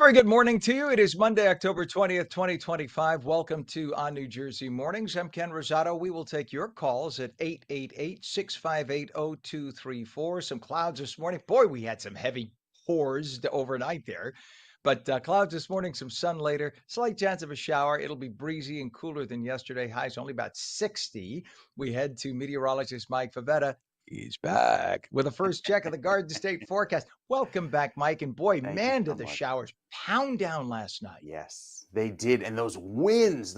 Very good morning to you. It is Monday, October 20th, 2025. Welcome to On New Jersey Mornings. I'm Ken Rosato. We will take your calls at 888-658-0234. Some clouds this morning. Boy, we had some heavy pours overnight there. But clouds this morning, some sun later, slight chance of a shower. It'll be breezy and cooler than yesterday. Highs only about 60. We head to meteorologist Mike Favetta. He's back with a first check of the Garden State forecast. Welcome back, Mike. And boy, Thank you man, so did the much. showers pound down last night. Yes, they did. And those winds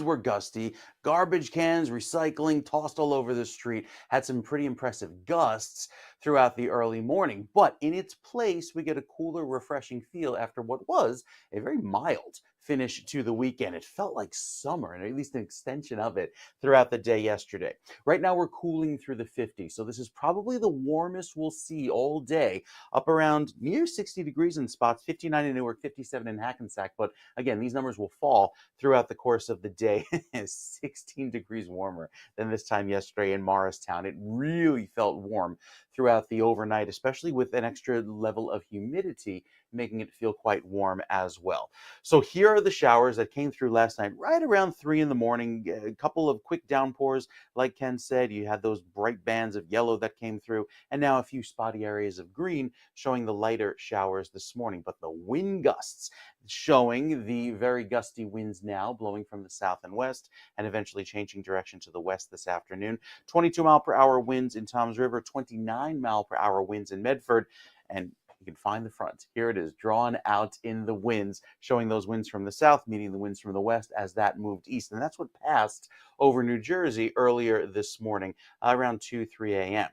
were gusty. Garbage cans, recycling, tossed all over the street. Had some pretty impressive gusts throughout the early morning. But in its place, we get a cooler, refreshing feel after what was a very mild finish to the weekend. It felt like summer, and at least an extension of it throughout the day yesterday. Right now, we're cooling through the 50s. So this is probably the warmest we'll see all day, up around near 60 degrees in spots, 59 in Newark, 57 in Hackensack. But again, these numbers will fall throughout the course of the day. 16 degrees warmer than this time yesterday in Morristown. It really felt warm throughout the overnight, especially with an extra level of humidity, making it feel quite warm as well. So here are the showers that came through last night, right around 3 in the morning. A couple of quick downpours, like Ken said. You had those bright bands of yellow that came through, and now a few spotty areas of green showing the lighter showers this morning. But the wind gusts showing the very gusty winds now blowing from the south and west and eventually changing direction to the west this afternoon. 22-mile-per-hour winds in Toms River, 29-mile-per-hour winds in Medford, and you can find the front. Here it is, drawn out in the winds, showing those winds from the south meeting the winds from the west as that moved east. And that's what passed over New Jersey earlier this morning, around 2, 3 a.m.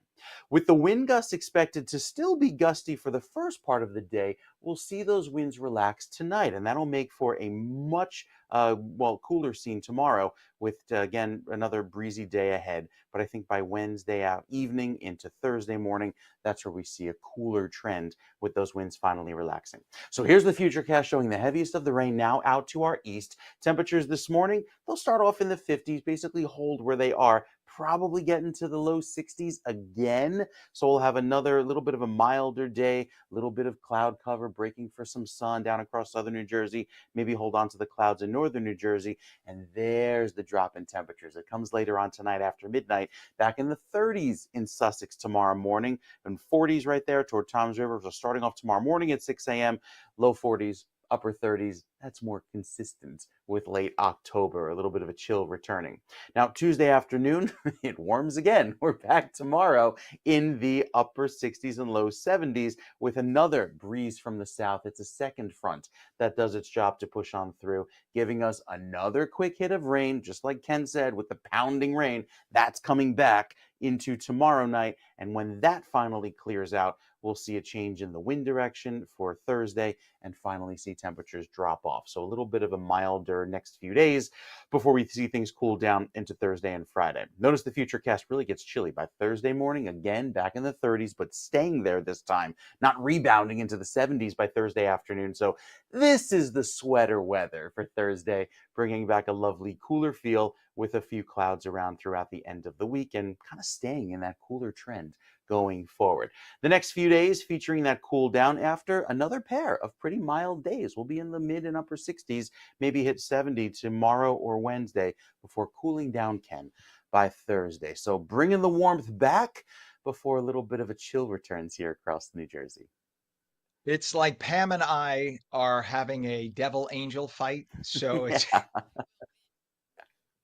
With the wind gusts expected to still be gusty for the first part of the day, we'll see those winds relax tonight, and that'll make for a much cooler scene tomorrow with, again, another breezy day ahead. But I think by Wednesday evening into Thursday morning, that's where we see a cooler trend with those winds finally relaxing. So here's the futurecast showing the heaviest of the rain now out to our east. Temperatures this morning, they'll start off in the 50s, basically hold where they are, probably get into the low 60s again. So we'll have another little bit of a milder day, a little bit of cloud cover breaking for some sun down across southern New Jersey, maybe hold on to the clouds in northern New Jersey. And there's the drop in temperatures. It comes later on tonight after midnight, back in the 30s in Sussex tomorrow morning, and 40s right there toward Toms River. So starting off tomorrow morning at 6 a.m., low 40s, upper 30s. That's more consistent with late October, a little bit of a chill returning. Now, Tuesday afternoon, it warms again. We're back tomorrow in the upper 60s and low 70s with another breeze from the south. It's a second front that does its job to push on through, giving us another quick hit of rain, just like Ken said, with the pounding rain. That's coming back into tomorrow night. And when that finally clears out, we'll see a change in the wind direction for Thursday and finally see temperatures drop off. So a little bit of a milder next few days before we see things cool down into Thursday and Friday. Notice the futurecast really gets chilly by Thursday morning, again back in the 30s, but staying there this time, not rebounding into the 70s by Thursday afternoon. So this is the sweater weather for Thursday, bringing back a lovely cooler feel with a few clouds around throughout the end of the week and kind of staying in that cooler trend going forward. The next few days featuring that cool down after another pair of pretty mild days. We'll be in the mid and upper 60s, maybe hit 70 tomorrow or Wednesday before cooling down, Ken, by Thursday. So bringing the warmth back before a little bit of a chill returns here across New Jersey. It's like Pam and I are having a devil angel fight. So Yeah, it's,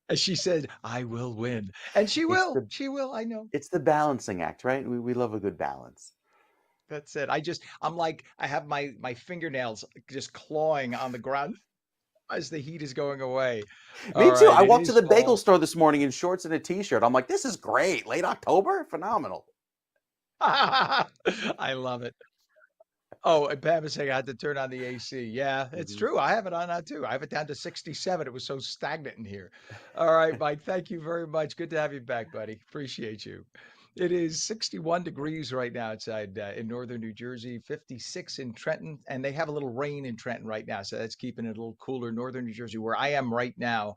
as she said, I will win. And she it's will. the She will. I know. it's the balancing act, right? We love a good balance. That's it. I'm like, I have my fingernails just clawing on the ground as the heat is going away. All Me too. right. I It walked to is the bagel fall. store this morning in shorts and a t-shirt. I'm like, this is great. Late October? Phenomenal. I love it. Oh, and Pam is saying I had to turn on the AC. Yeah, it's Mhm. true. I have it on now too. I have it down to 67. It was so stagnant in here. All right, Mike, thank you very much. Good to have you back, buddy. Appreciate you. It is 61 degrees right now outside in northern New Jersey, 56 in Trenton, and they have a little rain in Trenton right now, so that's keeping it a little cooler. Northern New Jersey, where I am right now,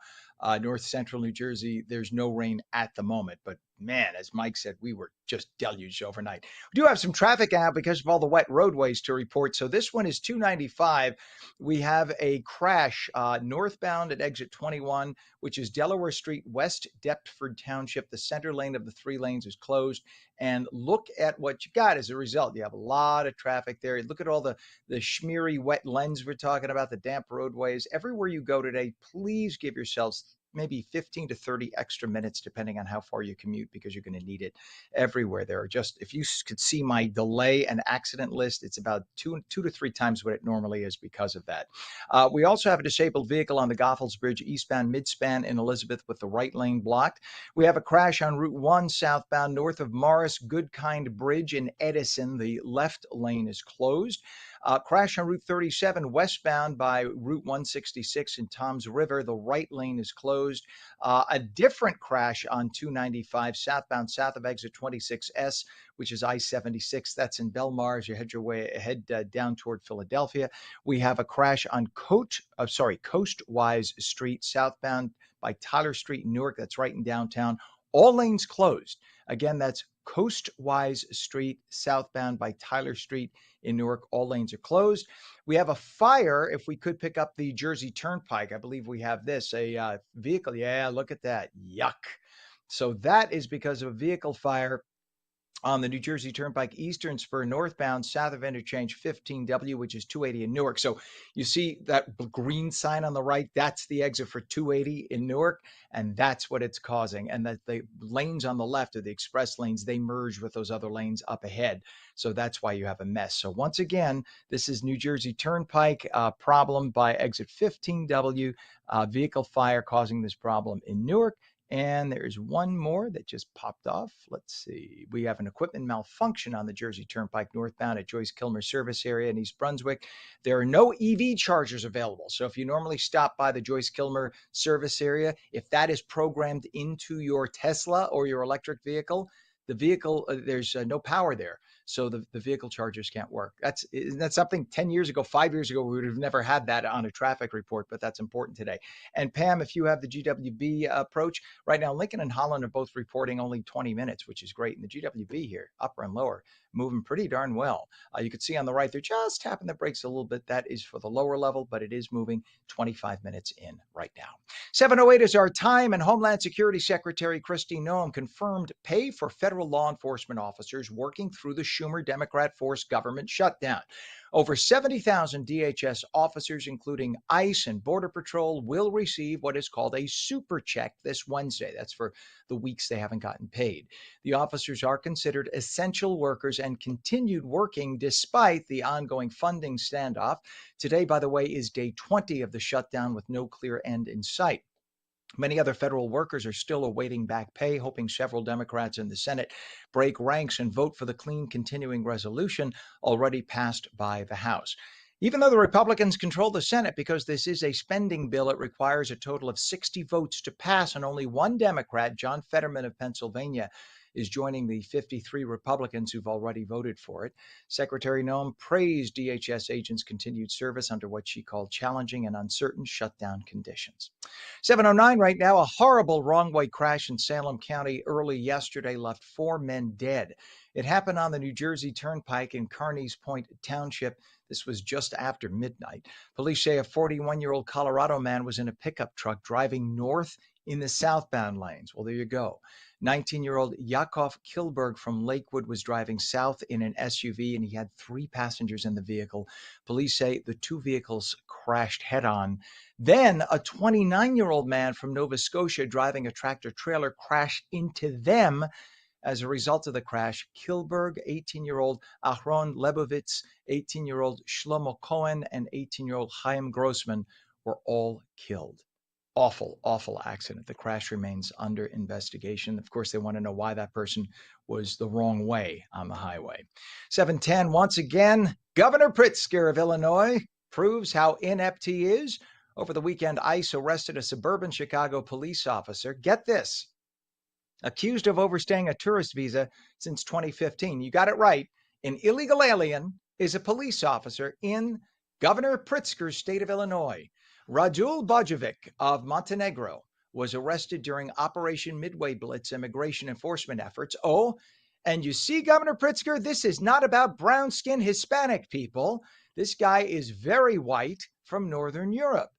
North central New Jersey, there's no rain at the moment. But man, as Mike said, we were just deluged overnight. We do have some traffic out because of all the wet roadways to report. So this one is 295. We have a crash northbound at exit 21, which is Delaware Street, West Deptford Township. The center lane of the 3 lanes is closed. And look at what you got as a result. You have a lot of traffic there. Look at all the schmeary wet lens we're talking about, the damp roadways. Everywhere you go today, please give yourselves maybe 15 to 30 extra minutes, depending on how far you commute, because you're going to need it everywhere. There are just, if you could see my delay and accident list, it's about two to three times what it normally is because of that. We also have a disabled vehicle on the Goethals Bridge, eastbound midspan in Elizabeth with the right lane blocked. We have a crash on Route 1 southbound north of Morris Goodkind Bridge in Edison. The left lane is closed. Crash on Route 37 westbound by Route 166 in Toms River. The right lane is closed. A different crash on 295 southbound south of exit 26S, which is I-76. That's in Belmar as you head down toward Philadelphia. We have a crash on Coastwise Street southbound by Tyler Street in Newark. That's right in downtown. All lanes closed. Again, that's Coastwise Street southbound by Tyler Street in Newark. All lanes are closed. We have a fire. If we could pick up the Jersey Turnpike, I believe we have this, a vehicle. Yeah, look at that. Yuck. So that is because of a vehicle fire on the New Jersey Turnpike Eastern Spur northbound south of interchange 15W, which is 280 in Newark. So you see that green sign on the right, that's the exit for 280 in Newark, and that's what it's causing. And that the lanes on the left are the express lanes, they merge with those other lanes up ahead. So that's why you have a mess. So once again, this is New Jersey Turnpike problem by exit 15W, vehicle fire causing this problem in Newark. And there's one more that just popped off. Let's see. We have an equipment malfunction on the Jersey Turnpike northbound at Joyce Kilmer service area in East Brunswick. There are no EV chargers available. So if you normally stop by the Joyce Kilmer service area, if that is programmed into your Tesla or your electric vehicle, there's no power there. So the vehicle chargers can't work. That's something 10 years ago, 5 years ago, we would have never had that on a traffic report, but that's important today. And Pam, if you have the GWB approach, right now Lincoln and Holland are both reporting only 20 minutes, which is great. And the GWB here, upper and lower, moving pretty darn well. You can see on the right, they're just tapping the brakes a little bit. That is for the lower level, but it is moving 25 minutes in right now. 7:08 is our time, and Homeland Security Secretary Kristi Noem confirmed pay for federal law enforcement officers working through the Schumer Democrat-forced government shutdown. Over 70,000 DHS officers, including ICE and Border Patrol, will receive what is called a super check this Wednesday. That's for the weeks they haven't gotten paid. The officers are considered essential workers and continued working despite the ongoing funding standoff. Today, by the way, is day 20 of the shutdown with no clear end in sight. Many other federal workers are still awaiting back pay, hoping several Democrats in the Senate break ranks and vote for the clean continuing resolution already passed by the House. Even though the Republicans control the Senate, because this is a spending bill, it requires a total of 60 votes to pass, and only one Democrat, John Fetterman of Pennsylvania, is joining the 53 Republicans who've already voted for it. Secretary Noem praised DHS agents' continued service under what she called challenging and uncertain shutdown conditions. 7:09 right now. A horrible wrong-way crash in Salem County early yesterday left 4 men dead. It happened on the New Jersey Turnpike in Carneys Point Township. This was just after midnight. Police say a 41-year-old Colorado man was in a pickup truck driving north in the southbound lanes. Well, there you go. 19-year-old Yakov Kilberg from Lakewood was driving south in an SUV, and he had 3 passengers in the vehicle. Police say the 2 vehicles crashed head-on. Then a 29-year-old man from Nova Scotia driving a tractor-trailer crashed into them. As a result of the crash, Kilberg, 18-year-old Aharon Lebovitz, 18-year-old Shlomo Cohen, and 18-year-old Chaim Grossman were all killed. Awful, awful accident. The crash remains under investigation. Of course, they want to know why that person was the wrong way on the highway. 7:10, once again, Governor Pritzker of Illinois proves how inept he is. Over the weekend, ICE arrested a suburban Chicago police officer. Get this. Accused of overstaying a tourist visa since 2015. You got it right. An illegal alien is a police officer in Governor Pritzker's state of Illinois. Radul Bojovic of Montenegro was arrested during Operation Midway Blitz immigration enforcement efforts. Oh, and you see, Governor Pritzker, this is not about brown skinned Hispanic people. This guy is very white from Northern Europe.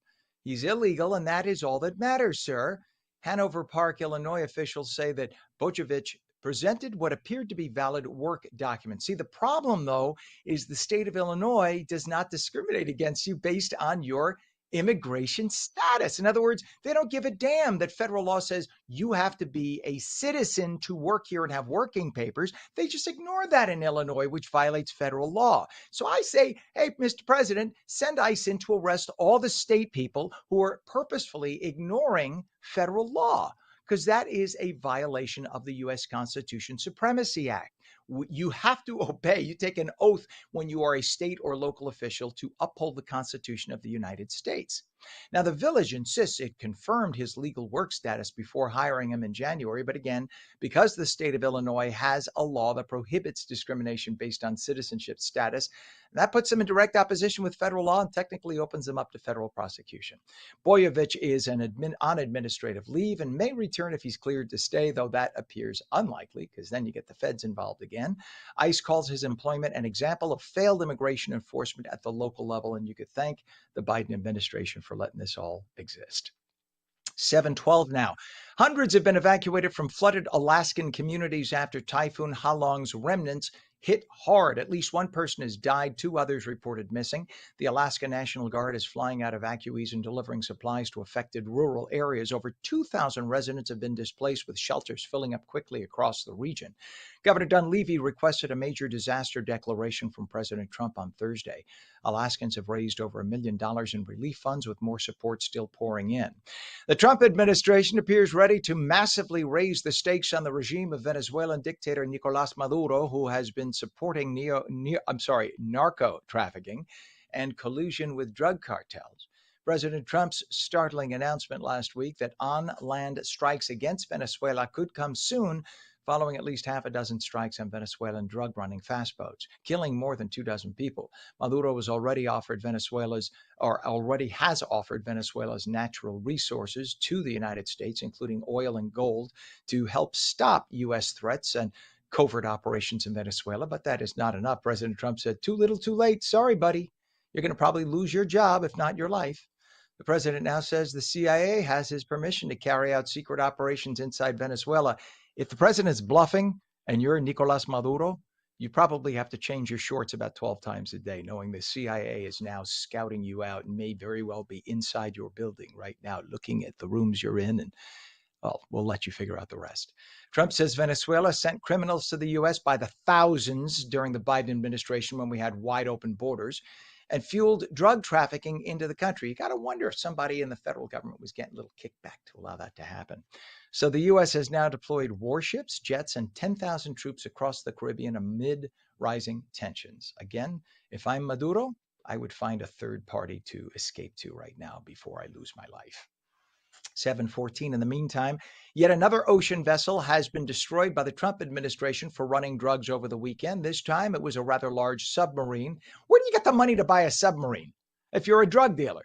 He's illegal, and that is all that matters, sir. Hanover Park, Illinois officials say that Bojevich presented what appeared to be valid work documents. See, the problem, though, is the state of Illinois does not discriminate against you based on your immigration status. In other words, they don't give a damn that federal law says you have to be a citizen to work here and have working papers. They just ignore that in Illinois, which violates federal law. So I say, hey, Mr. President, send ICE in to arrest all the state people who are purposefully ignoring federal law, because that is a violation of the U.S. Constitution Supremacy Act. You have to obey. You take an oath when you are a state or local official to uphold the Constitution of the United States. Now, the village insists it confirmed his legal work status before hiring him in January. But again, because the state of Illinois has a law that prohibits discrimination based on citizenship status, that puts him in direct opposition with federal law and technically opens him up to federal prosecution. Boyovich is on administrative leave and may return if he's cleared to stay, though that appears unlikely because then you get the feds involved again. ICE calls his employment an example of failed immigration enforcement at the local level, and you could thank the Biden administration for letting this all exist. 7:12 now. Hundreds have been evacuated from flooded Alaskan communities after Typhoon Halong's remnants hit hard. At least one person has died, 2 others reported missing. The Alaska National Guard is flying out evacuees and delivering supplies to affected rural areas. Over 2,000 residents have been displaced, with shelters filling up quickly across the region. Governor Dunleavy requested a major disaster declaration from President Trump on Thursday. Alaskans have raised over $1 million in relief funds, with more support still pouring in. The Trump administration appears ready to massively raise the stakes on the regime of Venezuelan dictator Nicolás Maduro, who has been supporting narco trafficking and collusion with drug cartels. President Trump's startling announcement last week that on-land strikes against Venezuela could come soon, following at least half a dozen strikes on Venezuelan drug-running fast boats, killing more than 24 people. Maduro already has offered Venezuela's natural resources to the United States, including oil and gold, to help stop U.S. threats and covert operations in Venezuela. But that is not enough. President Trump said, too little, too late. Sorry, buddy. You're going to probably lose your job, if not your life. The president now says the CIA has his permission to carry out secret operations inside Venezuela. If the president's bluffing and you're Nicolás Maduro, you probably have to change your shorts about 12 times a day, knowing the CIA is now scouting you out and may very well be inside your building right now, looking at the rooms you're in, and well, we'll let you figure out the rest. Trump says Venezuela sent criminals to the U.S. by the thousands during the Biden administration when we had wide open borders, and fueled drug trafficking into the country. You got to wonder if somebody in the federal government was getting a little kickback to allow that to happen. So the U.S. has now deployed warships, jets, and 10,000 troops across the Caribbean amid rising tensions. Again, if I'm Maduro, I would find a third party to escape to right now before I lose my life. 7:14 in the meantime, yet another ocean vessel has been destroyed by the Trump administration for running drugs over the weekend. This time it was a rather large submarine. Where do you get the money to buy a submarine if you're a drug dealer?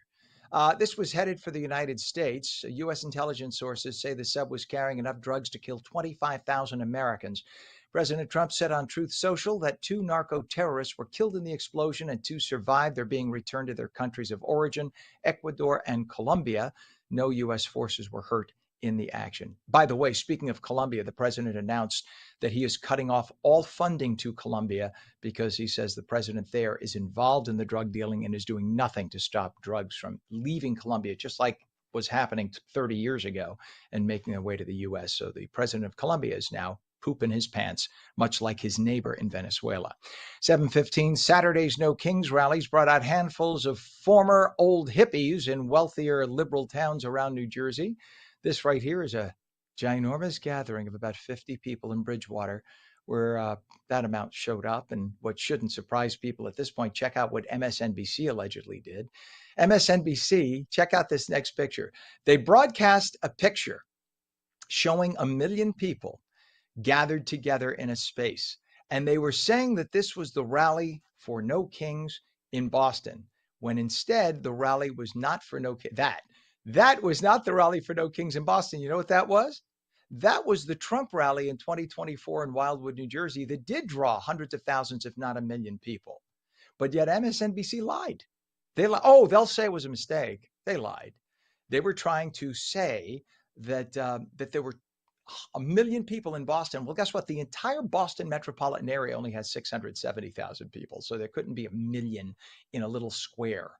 This was headed for the United States. U.S. intelligence sources say the sub was carrying enough drugs to kill 25,000 Americans. President Trump said on Truth Social that 2 narco-terrorists were killed in the explosion and 2 survived. They're being returned to their countries of origin, Ecuador and Colombia. No U.S. forces were hurt in the action. By the way, speaking of Colombia, the president announced that he is cutting off all funding to Colombia because he says the president there is involved in the drug dealing and is doing nothing to stop drugs from leaving Colombia, just like was happening 30 years ago, and making their way to the U.S. So the president of Colombia is now pooping his pants, much like his neighbor in Venezuela. 7:15, Saturday's No Kings rallies brought out handfuls of former old hippies in wealthier liberal towns around New Jersey. This right here is a ginormous gathering of about 50 people in Bridgewater, where that amount showed up. And what shouldn't surprise people at this point, check out what MSNBC allegedly did. MSNBC, check out this next picture. They broadcast a picture showing 1 million people gathered together in a space. And they were saying that this was the rally for No Kings in Boston, when instead the rally was not for that. That was not the rally for No Kings in Boston. You know what that was? That was the Trump rally in 2024 in Wildwood, New Jersey, that did draw hundreds of thousands, if not a million people. But yet MSNBC lied. They'll say it was a mistake. They lied. They were trying to say that that there were a million people in Boston. Well, guess what? The entire Boston metropolitan area only has 670,000 people, so there couldn't be a million in a little square.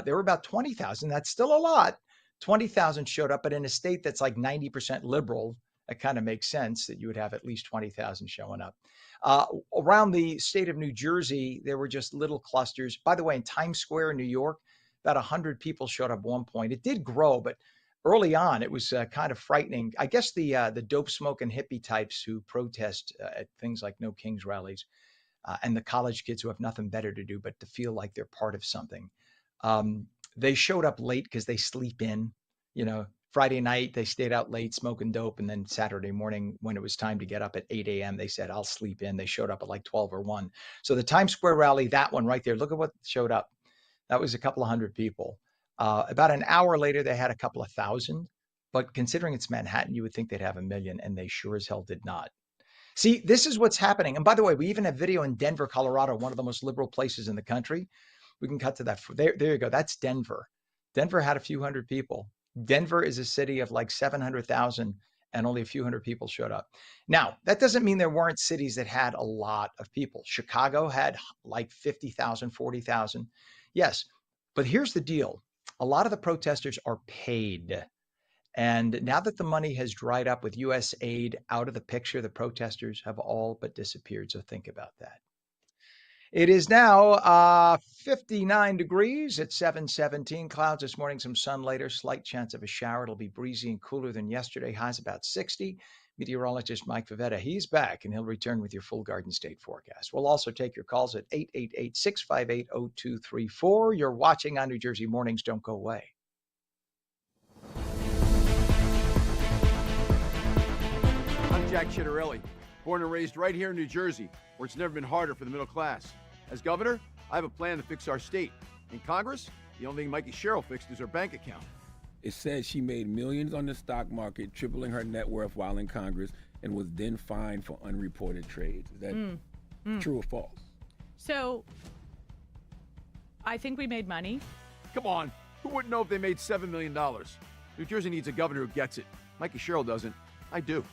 There were about 20,000. That's still a lot. 20,000 showed up, but in a state that's like 90% liberal, it kind of makes sense that you would have at least 20,000 showing up. Around the state of New Jersey, there were just little clusters. By the way, in Times Square in New York, about 100 people showed up at one point. It did grow, but early on, it was kind of frightening. I guess the dope smoking hippie types who protest at things like No Kings rallies and the college kids who have nothing better to do but to feel like they're part of something. They showed up late because they sleep in. You know, Friday night, they stayed out late smoking dope. And then Saturday morning, when it was time to get up at 8 a.m., they said, I'll sleep in. They showed up at like 12 or 1. So the Times Square rally, that one right there, look at what showed up. That was a couple of hundred people. About an hour later, they had a couple of thousand. But considering it's Manhattan, you would think they'd have a million, and they sure as hell did not. See, this is what's happening. And by the way, we even have video in Denver, Colorado, one of the most liberal places in the country. We can cut to that. There you go. That's Denver. Denver had a few hundred people. Denver is a city of like 700,000 and only a few hundred people showed up. Now, that doesn't mean there weren't cities that had a lot of people. Chicago had like 50,000, 40,000. Yes, but here's the deal. A lot of the protesters are paid. And now that the money has dried up with U.S. aid out of the picture, the protesters have all but disappeared. So think about that. It is now 59 degrees at 7:17. Clouds this morning, some sun later, slight chance of a shower. It'll be breezy and cooler than yesterday. Highs about 60. Meteorologist Mike Favetta, he's back, and he'll return with your full Garden State forecast. We'll also take your calls at 888-658-0234. You're watching on New Jersey Mornings. Don't go away. I'm Jack Chitterelli, born and raised right here in New Jersey, where it's never been harder for the middle class. As governor, I have a plan to fix our state. In Congress, the only thing Mikey Sherrill fixed is her bank account. It said she made millions on the stock market, tripling her net worth while in Congress, and was then fined for unreported trades. Is that true or false? So, I think we made money. Come on, who wouldn't know if they made $7 million? New Jersey needs a governor who gets it. Mikey Sherrill doesn't. I do.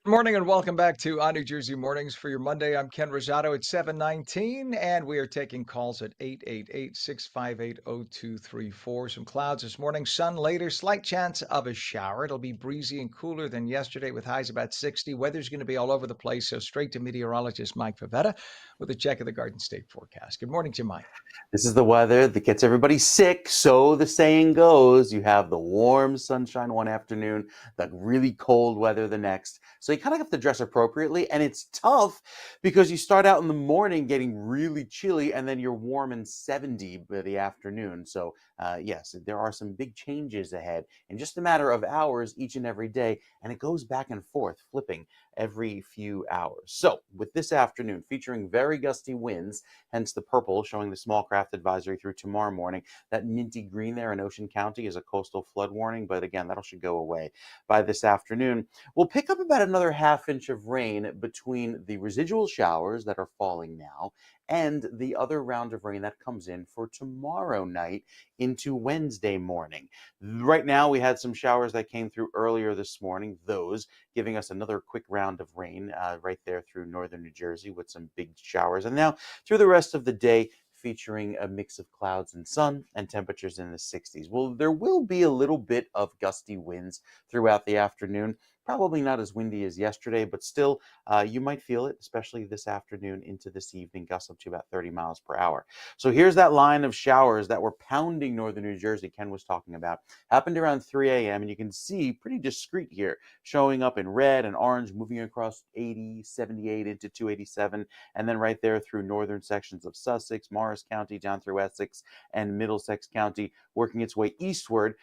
Good morning and welcome back to On New Jersey Mornings for your Monday. I'm Ken Rosato at 7:19, and we are taking calls at 888-658-0234. Some clouds this morning, sun later, slight chance of a shower. It'll be breezy and cooler than yesterday with highs about 60. Weather's going to be all over the place, so straight to meteorologist Mike Favetta with a check of the Garden State forecast. Good morning to you, Mike. This is the weather that gets everybody sick. So the saying goes, you have the warm sunshine one afternoon, the really cold weather the next. So you kind of have to dress appropriately. And it's tough because you start out in the morning getting really chilly and then you're warm and 70 by the afternoon. So yes, there are some big changes ahead in just a matter of hours each and every day. And it goes back and forth, flipping every few hours. So with this afternoon featuring very gusty winds, hence the purple showing the small craft advisory through tomorrow morning. That minty green there in Ocean County is a coastal flood warning, but again, that should go away by this afternoon. We'll pick up about another half inch of rain between the residual showers that are falling now and the other round of rain that comes in for tomorrow night into Wednesday morning. Right now, we had some showers that came through earlier this morning, those giving us another quick round of rain right there through northern New Jersey with some big showers. And now through the rest of the day, featuring a mix of clouds and sun and temperatures in the 60s. Well, there will be a little bit of gusty winds throughout the afternoon. Probably not as windy as yesterday, but still, you might feel it, especially this afternoon into this evening, gusts up to about 30 miles per hour. So here's that line of showers that were pounding northern New Jersey Ken was talking about. Happened around 3 a.m., and you can see pretty discreet here, showing up in red and orange, moving across 80, 78 into 287, and then right there through northern sections of Sussex, Morris County, down through Essex and Middlesex County, working its way eastward,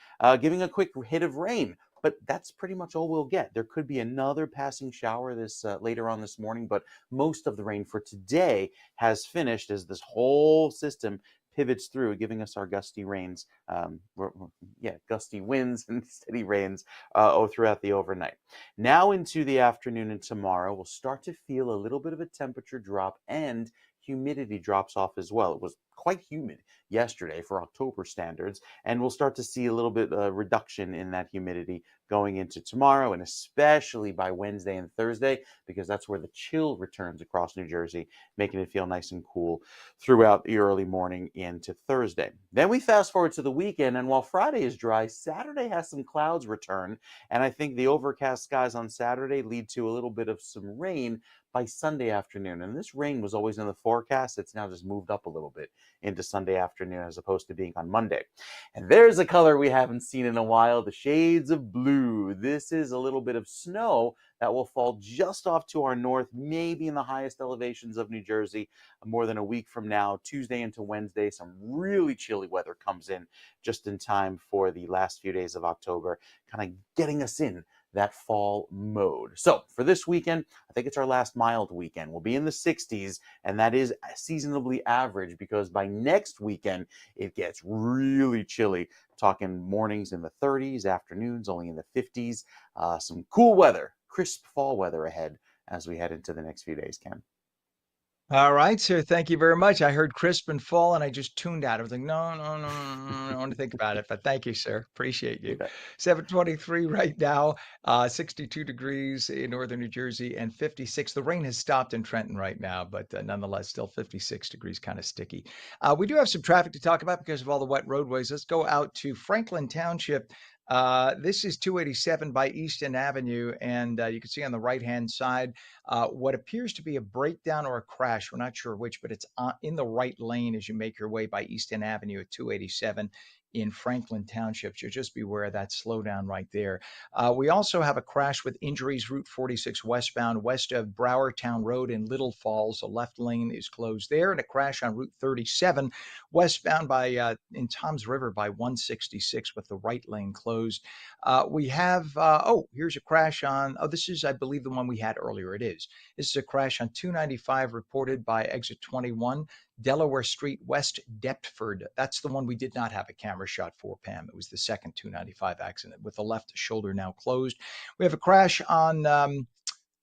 giving a quick hit of rain. But that's pretty much all we'll get. There could be another passing shower this later on this morning, but most of the rain for today has finished as this whole system pivots through, giving us our gusty rains, gusty winds and steady rains throughout the overnight. Now into the afternoon and tomorrow, we'll start to feel a little bit of a temperature drop, and humidity drops off as well. It was quite humid yesterday for October standards, and we'll start to see a little bit reduction in that humidity going into tomorrow, and especially by Wednesday and Thursday, because that's where the chill returns across New Jersey, making it feel nice and cool throughout the early morning into Thursday. Then we fast forward to the weekend, and while Friday is dry, Saturday has some clouds return, and I think the overcast skies on Saturday lead to a little bit of some rain by Sunday afternoon. And this rain was always in the forecast. It's now just moved up a little bit into Sunday afternoon as opposed to being on Monday. And there's a color we haven't seen in a while, the shades of blue. This is a little bit of snow that will fall just off to our north, maybe in the highest elevations of New Jersey, more than a week from now. Tuesday into Wednesday, some really chilly weather comes in just in time for the last few days of October, kind of getting us in that fall mode. So for this weekend, I think it's our last mild weekend. We'll be in the 60s, and that is seasonably average, because by next weekend, it gets really chilly. Talking mornings in the 30s, afternoons only in the 50s. Some cool weather, crisp fall weather ahead as we head into the next few days, Ken. All right, sir. Thank you very much. I heard crisp and fall, and I just tuned out. I was like, no, no, no, no, no, I want to think about it. But thank you, sir. Appreciate You you. bet. 7:23 right now, 62 degrees in northern New Jersey, and 56. The rain has stopped in Trenton right now, but nonetheless, still 56 degrees, kind of sticky. We do have some traffic to talk about because of all the wet roadways. Let's go out to Franklin Township. This is 287 by Easton Avenue, and you can see on the right-hand side what appears to be a breakdown or a crash. We're not sure which, but it's in the right lane as you make your way by Easton Avenue at 287 in Franklin Township. So just beware of that slowdown right there. We also have a crash with injuries, Route 46 westbound, west of Browertown Road in Little Falls. The left lane is closed there, and a crash on Route 37 westbound by in Toms River by 166 with the right lane closed. We have, here's a crash on, this is, I believe, the one we had earlier. It is. This is a crash on 295 reported by exit 21. Delaware Street, West Deptford. That's the one we did not have a camera shot for, Pam. It was the second 295 accident with the left shoulder now closed. We have a crash on,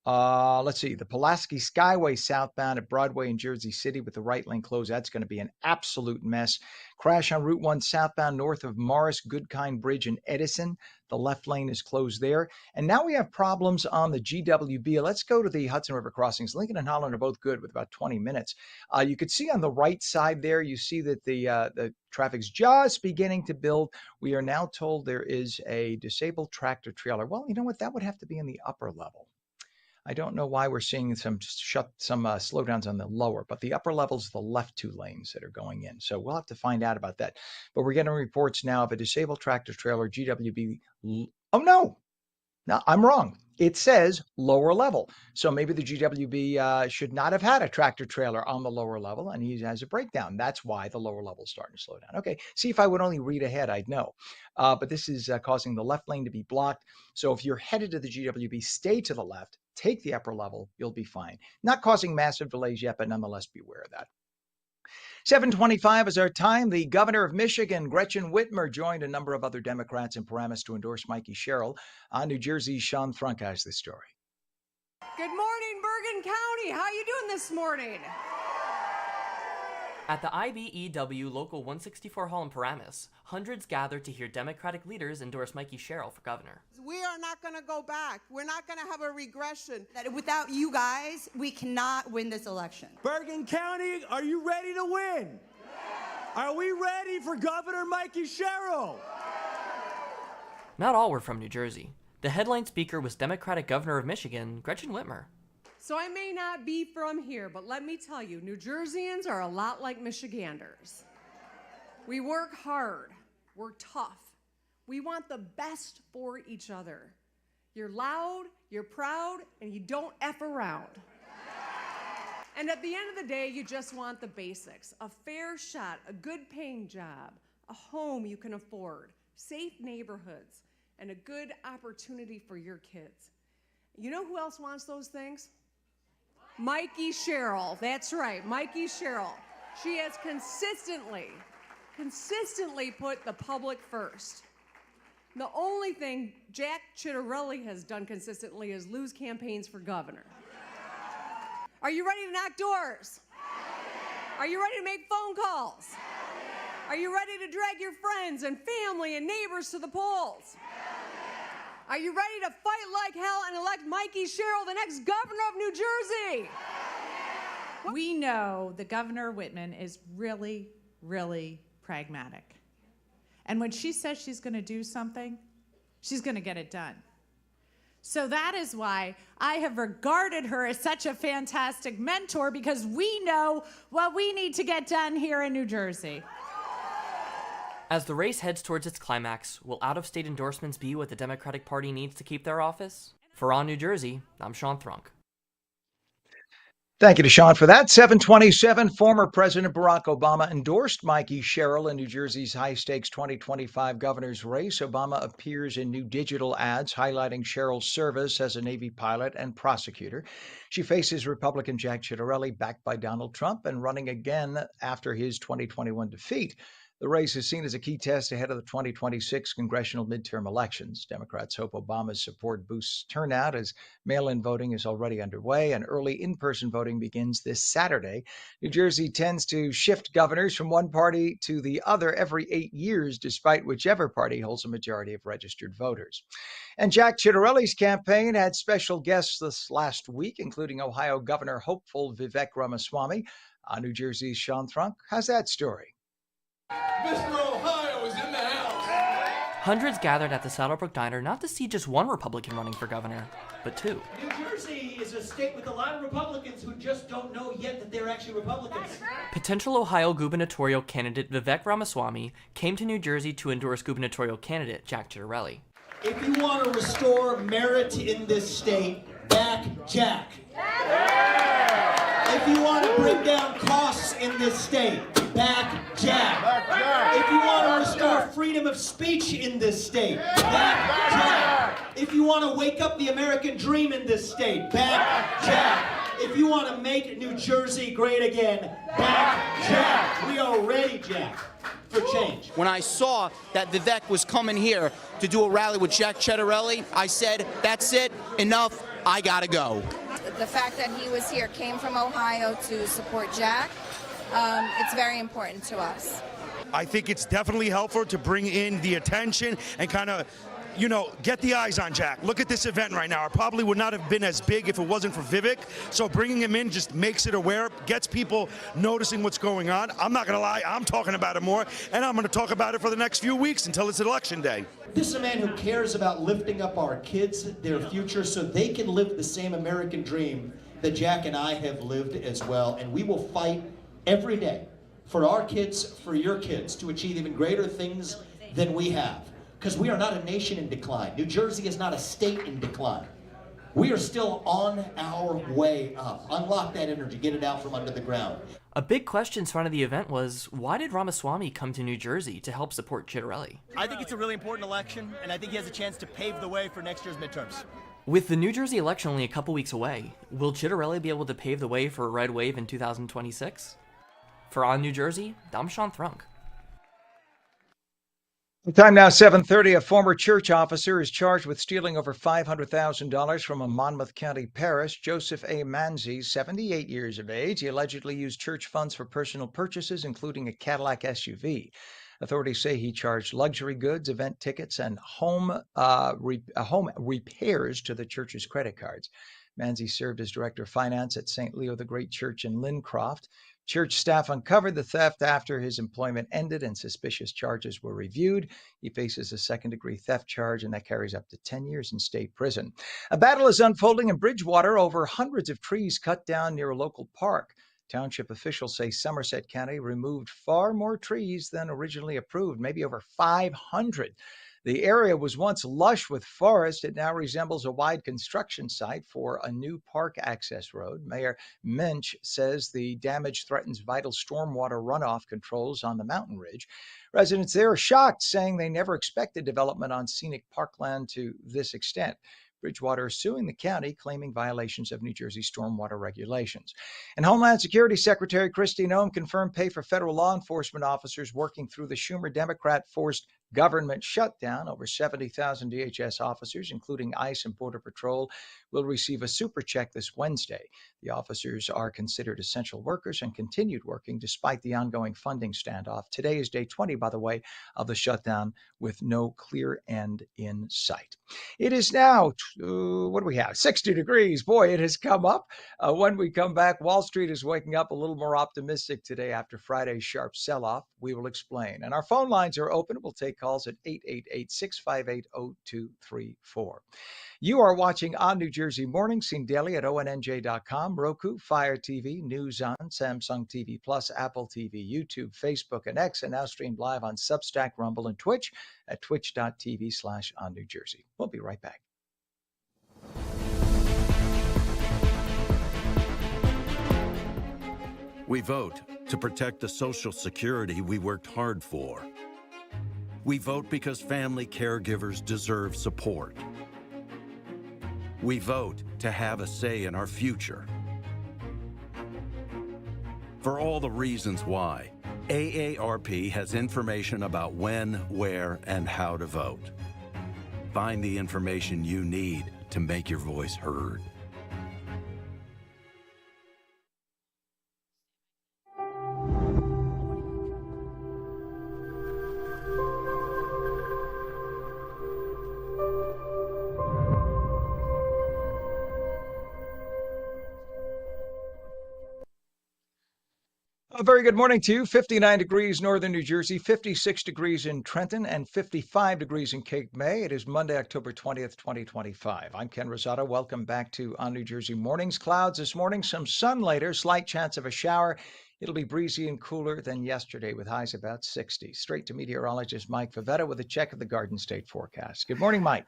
let's see, the Pulaski Skyway southbound at Broadway in Jersey City with the right lane closed. That's going to be an absolute mess. Crash on Route 1 southbound north of Morris Goodkind Bridge in Edison. The left lane is closed there. And now we have problems on the GWB. Let's go to the Hudson River crossings. Lincoln and Holland are both good with about 20 minutes. You could see on the right side there, you see that the traffic's just beginning to build. We are now told there is a disabled tractor trailer. Well, you know what? That would have to be in the upper level. I don't know why we're seeing some slowdowns on the lower, but the upper level's the left two lanes that are going in. So we'll have to find out about that. But we're getting reports now of a disabled tractor trailer, GWB. Oh, no, I'm wrong. It says lower level. So maybe the GWB should not have had a tractor trailer on the lower level, and he has a breakdown. That's why the lower level is starting to slow down. Okay, see, if I would only read ahead, I'd know. But this is causing the left lane to be blocked. So if you're headed to the GWB, stay to the left, take the upper level, you'll be fine. Not causing massive delays yet, but nonetheless, beware of that. 7:25 is our time. The governor of Michigan, Gretchen Whitmer, joined a number of other Democrats in Paramus to endorse Mikey Sherrill. On New Jersey's Sean Thrunk has the story. Good morning, Bergen County. How you doing this morning? At the IBEW Local 164 Hall in Paramus, hundreds gathered to hear Democratic leaders endorse Mikey Sherrill for governor. We are not going to go back. We're not going to have a regression. That without you guys, we cannot win this election. Bergen County, are you ready to win? Are we ready for Governor Mikey Sherrill? Not all were from New Jersey. The headline speaker was Democratic Governor of Michigan, Gretchen Whitmer. So I may not be from here, but let me tell you, New Jerseyans are a lot like Michiganders. We work hard, we're tough. We want the best for each other. You're loud, you're proud, and you don't F around. And at the end of the day, you just want the basics. A fair shot, a good paying job, a home you can afford, safe neighborhoods, and a good opportunity for your kids. You know who else wants those things? Mikey Sherrill. That's right, Mikey Sherrill. She has consistently put the public first. The only thing Jack Ciattarelli has done consistently is lose campaigns for governor. Are you ready to knock doors? Are you ready to make phone calls? Are you ready to drag your friends and family and neighbors to the polls? Are you ready to fight like hell and elect Mikey Sherrill, the next governor of New Jersey? We know that Governor Whitman is really, really pragmatic. And when she says she's going to do something, she's going to get it done. So that is why I have regarded her as such a fantastic mentor, because we know what we need to get done here in New Jersey. As the race heads towards its climax, will out-of-state endorsements be what the Democratic Party needs to keep their office? For On New Jersey, I'm Sean Thrunk. Thank you to Sean for that. 727, former President Barack Obama endorsed Mikey Sherrill in New Jersey's high-stakes 2025 governor's race. Obama appears in new digital ads highlighting Sherrill's service as a Navy pilot and prosecutor. She faces Republican Jack Ciattarelli, backed by Donald Trump, and running again after his 2021 defeat. The race is seen as a key test ahead of the 2026 congressional midterm elections. Democrats hope Obama's support boosts turnout as mail-in voting is already underway and early in-person voting begins this Saturday. New Jersey tends to shift governors from one party to the other every 8 years, despite whichever party holds a majority of registered voters. And Jack Ciattarelli's campaign had special guests this last week, including Ohio Governor hopeful Vivek Ramaswamy. New Jersey's Sean Thrunk has that story. Mr. Ohio is in the house. Hundreds gathered at the Saddlebrook Diner not to see just one Republican running for governor, but two. New Jersey is a state with a lot of Republicans who just don't know yet that they're actually Republicans. Potential Ohio gubernatorial candidate Vivek Ramaswamy came to New Jersey to endorse gubernatorial candidate Jack Ciattarelli. If you want to restore merit in this state, back Jack. If you want to bring down costs in this state, back Jack. If you want to restore freedom of speech in this state, back Jack. If you want to wake up the American dream in this state, back Jack. If you want to make New Jersey great again, back Jack. We are ready, Jack, for change. When I saw that Vivek was coming here to do a rally with Jack Ciattarelli, I said, that's it, enough, I gotta go. The fact that he was here, came from Ohio to support Jack, it's very important to us. I think it's definitely helpful to bring in the attention and kind of, get the eyes on Jack. Look at this event right now. It probably would not have been as big if it wasn't for Vivek. So bringing him in just makes it aware, gets people noticing what's going on. I'm not going to lie, I'm talking about it more, and I'm going to talk about it for the next few weeks until it's election day. This is a man who cares about lifting up our kids, their future, so they can live the same American dream that Jack and I have lived as well. And we will fight every day for our kids, for your kids, to achieve even greater things than we have. Because we are not a nation in decline. New Jersey is not a state in decline. We are still on our way up. Unlock that energy, get it out from under the ground. A big question surrounding the event was, why did Ramaswamy come to New Jersey to help support Ciattarelli? I think it's a really important election, and I think he has a chance to pave the way for next year's midterms. With the New Jersey election only a couple weeks away, will Ciattarelli be able to pave the way for a red wave in 2026? For On New Jersey, I'm Sean Thrunk. The time now 7:30. A former church officer is charged with stealing over $500,000 from a Monmouth County parish. Joseph A. Manzi, 78 years of age. He allegedly used church funds for personal purchases, including a Cadillac SUV. Authorities say he charged luxury goods, event tickets, and home repairs to the church's credit cards. Manzi served as director of finance at St. Leo the Great Church in Lincroft. Church staff uncovered the theft after his employment ended and suspicious charges were reviewed. He faces a second-degree theft charge, and that carries up to 10 years in state prison. A battle is unfolding in Bridgewater over hundreds of trees cut down near a local park. Township officials say Somerset County removed far more trees than originally approved, maybe over 500. The area was once lush with forest. It now resembles a wide construction site for a new park access road. Mayor Mensch says the damage threatens vital stormwater runoff controls on the mountain ridge. Residents there are shocked, saying they never expected development on scenic parkland to this extent. Bridgewater is suing the county, claiming violations of New Jersey stormwater regulations. And Homeland Security Secretary Kristi Noem confirmed pay for federal law enforcement officers working through the Schumer Democrat-forced government shutdown. Over 70,000 DHS officers, including ICE and Border Patrol, will receive a super check this Wednesday. The officers are considered essential workers and continued working despite the ongoing funding standoff. Today is day 20, by the way, of the shutdown with no clear end in sight. It is now, what do we have? 60 degrees. Boy, it has come up. When we come back, Wall Street is waking up a little more optimistic today after Friday's sharp sell-off. We will explain. And our phone lines are open. We'll take calls at 888-658-0234. You are watching On New Jersey Morning, seen daily at ONNJ.com, Roku, Fire TV, News On, Samsung TV Plus, Apple TV, YouTube, Facebook, and X, and now streamed live on Substack, Rumble, and Twitch at twitch.tv/OnNewJersey. We'll be right back. We vote to protect the Social Security we worked hard for. We vote because family caregivers deserve support. We vote to have a say in our future. For all the reasons why, AARP has information about when, where, and how to vote. Find the information you need to make your voice heard. A very good morning to you. 59 degrees northern New Jersey, 56 degrees in Trenton, and 55 degrees in Cape May. It is Monday, October 20th, 2025. I'm Ken Rosato. Welcome back to On New Jersey Mornings. Clouds this morning, some sun later, slight chance of a shower. It'll be breezy and cooler than yesterday with highs about 60. Straight to meteorologist Mike Favetta with a check of the Garden State forecast. Good morning, Mike.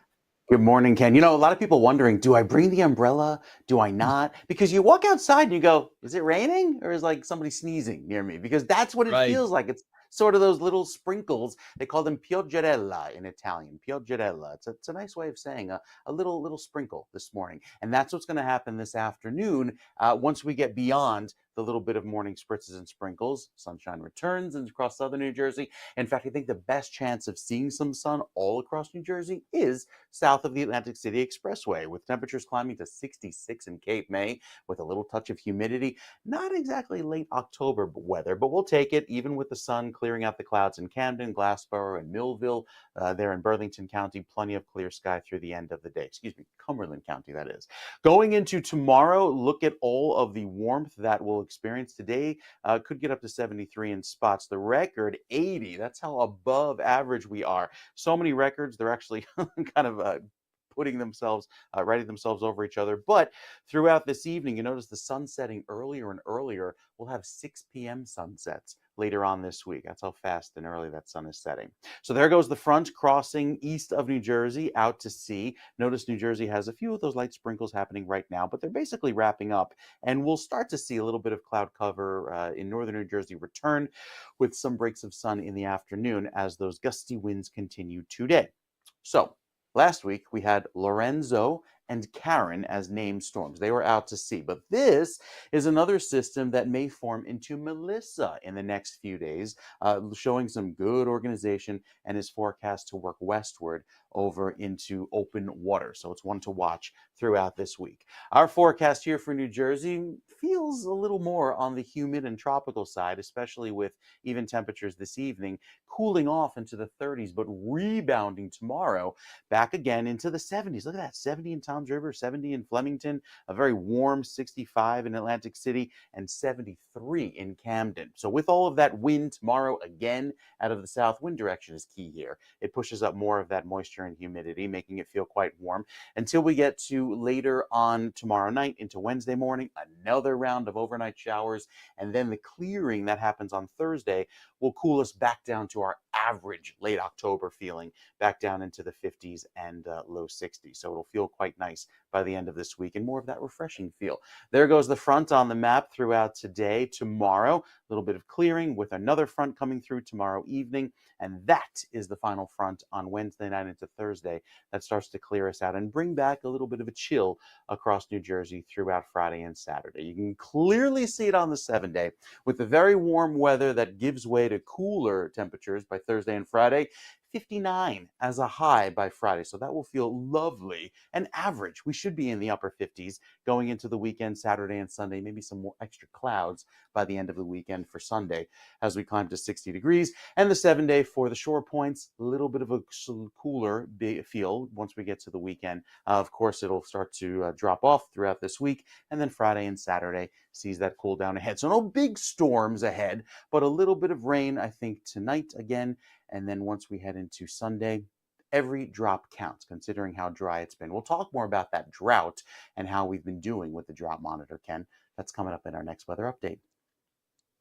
Good morning, Ken. You know, a lot of people wondering, do I bring the umbrella? Do I not? Because you walk outside and you go, is it raining? Or is like somebody sneezing near me? Because that's what it feels like. It's sort of those little sprinkles. They call them pioggerella in Italian. Pioggerella. It's a nice way of saying a little sprinkle this morning. And that's what's going to happen this afternoon once we get beyond the little bit of morning spritzes and sprinkles. Sunshine returns across southern New Jersey. In fact, I think the best chance of seeing some sun all across New Jersey is south of the Atlantic City Expressway, with temperatures climbing to 66 in Cape May with a little touch of humidity. Not exactly late October weather, but we'll take it, even with the sun clearing out the clouds in Camden, Glassboro, and Millville. There in Burlington County, plenty of clear sky through the end of the day. Excuse me, Cumberland County, that is. Going into tomorrow, look at all of the warmth that we'll experience today. Could get up to 73 in spots. The record 80. That's how above average we are. So many records, they're actually kind of writing themselves over each other. But throughout this evening, you notice the sun setting earlier and earlier. We'll have 6 p.m. sunsets later on this week. That's how fast and early that sun is setting. So there goes the front crossing east of New Jersey out to sea. Notice New Jersey has a few of those light sprinkles happening right now, but they're basically wrapping up. And we'll start to see a little bit of cloud cover in northern New Jersey return with some breaks of sun in the afternoon as those gusty winds continue today. So last week, we had Lorenzo and Karen as named storms. They were out to sea. But this is another system that may form into Melissa in the next few days, showing some good organization and is forecast to work westward over into open water. So it's one to watch throughout this week. Our forecast here for New Jersey feels a little more on the humid and tropical side, especially with even temperatures this evening, cooling off into the 30s, but rebounding tomorrow back again into the 70s. Look at that, 70 in Toms River, 70 in Flemington, a very warm 65 in Atlantic City, and 73 in Camden. So with all of that wind tomorrow, again, out of the south, wind direction is key here. It pushes up more of that moisture and humidity, making it feel quite warm until we get to later on tomorrow night into Wednesday morning, another round of overnight showers, and then the clearing that happens on Thursday will cool us back down to our average late October feeling, back down into the 50s and low 60s. So it'll feel quite nice by the end of this week and more of that refreshing feel. There goes the front on the map throughout today. Tomorrow, a little bit of clearing with another front coming through tomorrow evening. And that is the final front on Wednesday night into Thursday that starts to clear us out and bring back a little bit of a chill across New Jersey throughout Friday and Saturday. You can clearly see it on the 7-day with the very warm weather that gives way to cooler temperatures by Thursday and Friday. 59 as a high by Friday. So that will feel lovely and average. We should be in the upper 50s going into the weekend, Saturday and Sunday, maybe some more extra clouds by the end of the weekend for Sunday as we climb to 60 degrees. And the 7-day for the shore points, a little bit of a cooler feel once we get to the weekend. Of course, it'll start to drop off throughout this week. And then Friday and Saturday sees that cool down ahead. So no big storms ahead, but a little bit of rain, I think, tonight again. And then once we head into Sunday, every drop counts, considering how dry it's been. We'll talk more about that drought and how we've been doing with the drought monitor, Ken. That's coming up in our next weather update.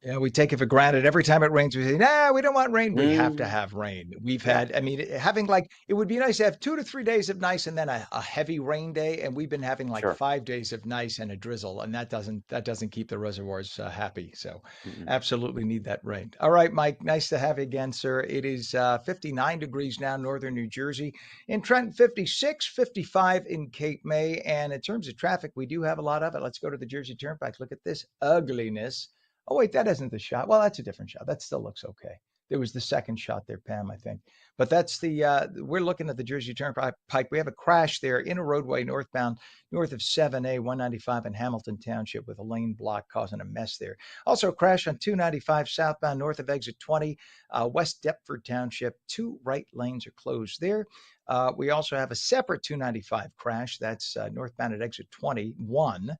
Yeah, we take it for granted. Every time it rains, we say, nah, we don't want rain. We have to have rain. We've had, I mean, having like, it would be nice to have 2 to 3 days of nice and then a heavy rain day. And we've been having like 5 days of nice and a drizzle. And that doesn't keep the reservoirs happy. So absolutely need that rain. All right, Mike, nice to have you again, sir. It is 59 degrees now, northern New Jersey. In Trenton, 56, 55 in Cape May. And in terms of traffic, we do have a lot of it. Let's go to the Jersey Turnpike. Look at this ugliness. Oh, wait, that isn't the shot. Well, that's a different shot. That still looks okay. There was the second shot there, Pam, I think. But that's we're looking at the Jersey Turnpike. We have a crash there in a roadway northbound, north of 7A, 195 in Hamilton Township with a lane block causing a mess there. Also a crash on 295 southbound north of exit 20, West Deptford Township. 2 right lanes are closed there. We also have a separate 295 crash. That's northbound at exit 21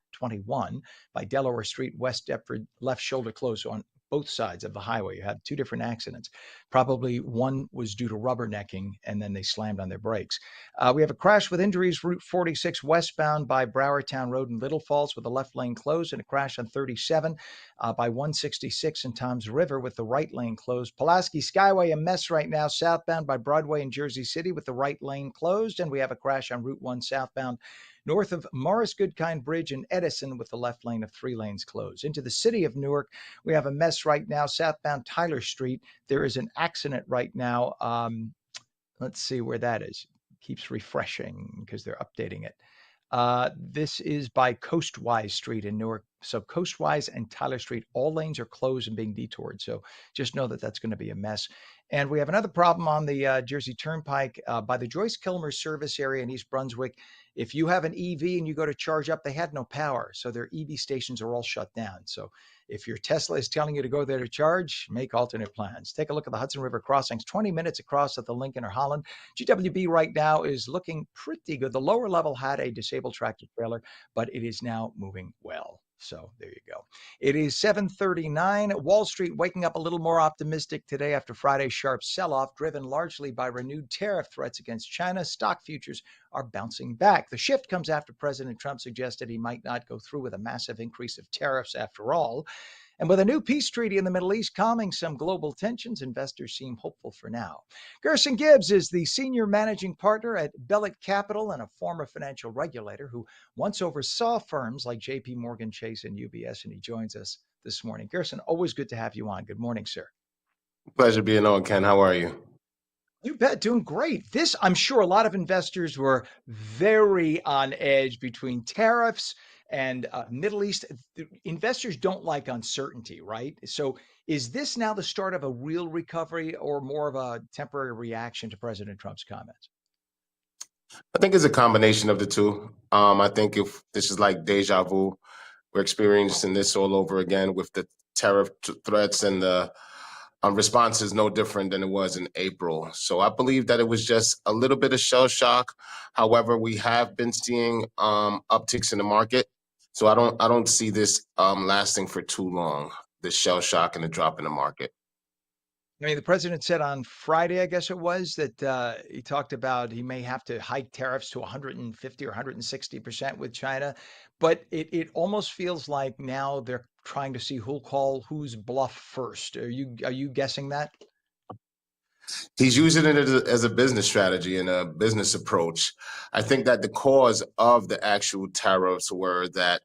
by Delaware Street, West Deptford, left shoulder closed on both sides of the highway. You had 2 different accidents. Probably one was due to rubbernecking, and then they slammed on their brakes. We have a crash with injuries, Route 46 westbound by Browertown Road in Little Falls with the left lane closed, and a crash on 37 by 166 in Toms River with the right lane closed. Pulaski Skyway, a mess right now, southbound by Broadway in Jersey City with the right lane closed, and we have a crash on Route 1 southbound north of Morris Goodkind Bridge in Edison with the left lane of 3 lanes closed. Into the city of Newark, we have a mess right now, southbound Tyler Street. There is an accident right now. Let's see where that is. It keeps refreshing because they're updating it. This is by Coastwise Street in Newark. So Coastwise and Tyler Street, all lanes are closed and being detoured. So just know that that's going to be a mess. And we have another problem on the Jersey Turnpike by the Joyce Kilmer service area in East Brunswick. If you have an EV and you go to charge up, they had no power. So their EV stations are all shut down. So if your Tesla is telling you to go there to charge, make alternate plans. Take a look at the Hudson River crossings, 20 minutes across at the Lincoln or Holland. GWB right now is looking pretty good. The lower level had a disabled tractor trailer, but it is now moving well. So there you go. It is 7:39. Wall Street waking up a little more optimistic today after Friday's sharp sell-off, driven largely by renewed tariff threats against China. Stock futures are bouncing back. The shift comes after President Trump suggested he might not go through with a massive increase of tariffs after all. And with a new peace treaty in the Middle East calming some global tensions, investors seem hopeful for now. Gerson Gibbs is the senior managing partner at Bellick Capital and a former financial regulator who once oversaw firms like JP Morgan Chase and UBS, and he joins us this morning. Gerson, always good to have you on. Good morning, sir. Pleasure being on, Ken. How are you? You bet, doing great. I'm sure a lot of investors were very on edge between tariffs and Middle East. Investors don't like uncertainty, right? So is this now the start of a real recovery or more of a temporary reaction to President Trump's comments? I think it's a combination of the two. I think if this is like deja vu, we're experiencing this all over again with the tariff threats, and the response is no different than it was in April. So I believe that it was just a little bit of shell shock. However, we have been seeing upticks in the market. So I don't see this lasting for too long, the shell shock and the drop in the market. I mean, the president said on Friday, I guess it was, that he talked about he may have to hike tariffs to 150 or 160% with China. But it almost feels like now they're trying to see who'll call whose bluff first. Are you guessing that? He's using it as a business strategy and a business approach. I think that the cause of the actual tariffs were that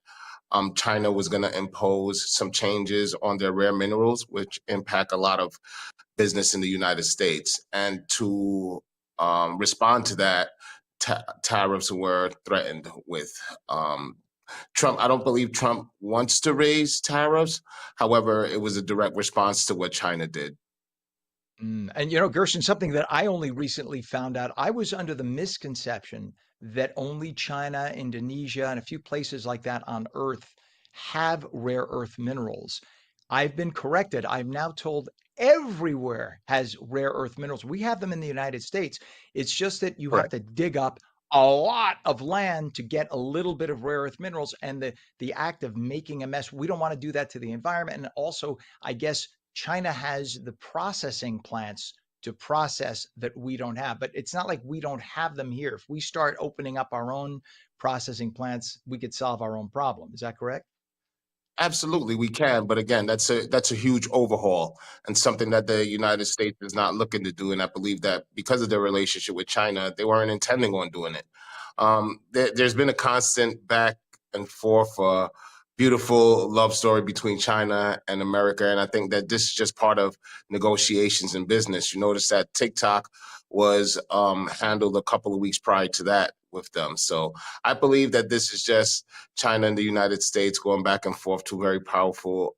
China was going to impose some changes on their rare minerals, which impact a lot of business in the United States. And to respond to that, tariffs were threatened with. Trump, I don't believe Trump wants to raise tariffs. However, it was a direct response to what China did. And Gershon, something that I only recently found out, I was under the misconception that only China, Indonesia, and a few places like that on Earth have rare earth minerals. I've been corrected. I'm now told everywhere has rare earth minerals. We have them in the United States. It's just that you have Correct. to dig up a lot of land to get a little bit of rare earth minerals, and the act of making a mess, we don't want to do that to the environment. And also, I guess China has the processing plants to process that we don't have, but it's not like we don't have them here. If we start opening up our own processing plants, we could solve our own problem. Is that correct? Absolutely, we can, but again, that's a huge overhaul and something that the United States is not looking to do. And I believe that because of their relationship with China, they weren't intending on doing it. There's been a constant back and forth, beautiful love story between China and America, and I think that this is just part of negotiations in business. You notice that TikTok was handled a couple of weeks prior to that with them. So I believe that this is just China and the United States going back and forth, two very powerful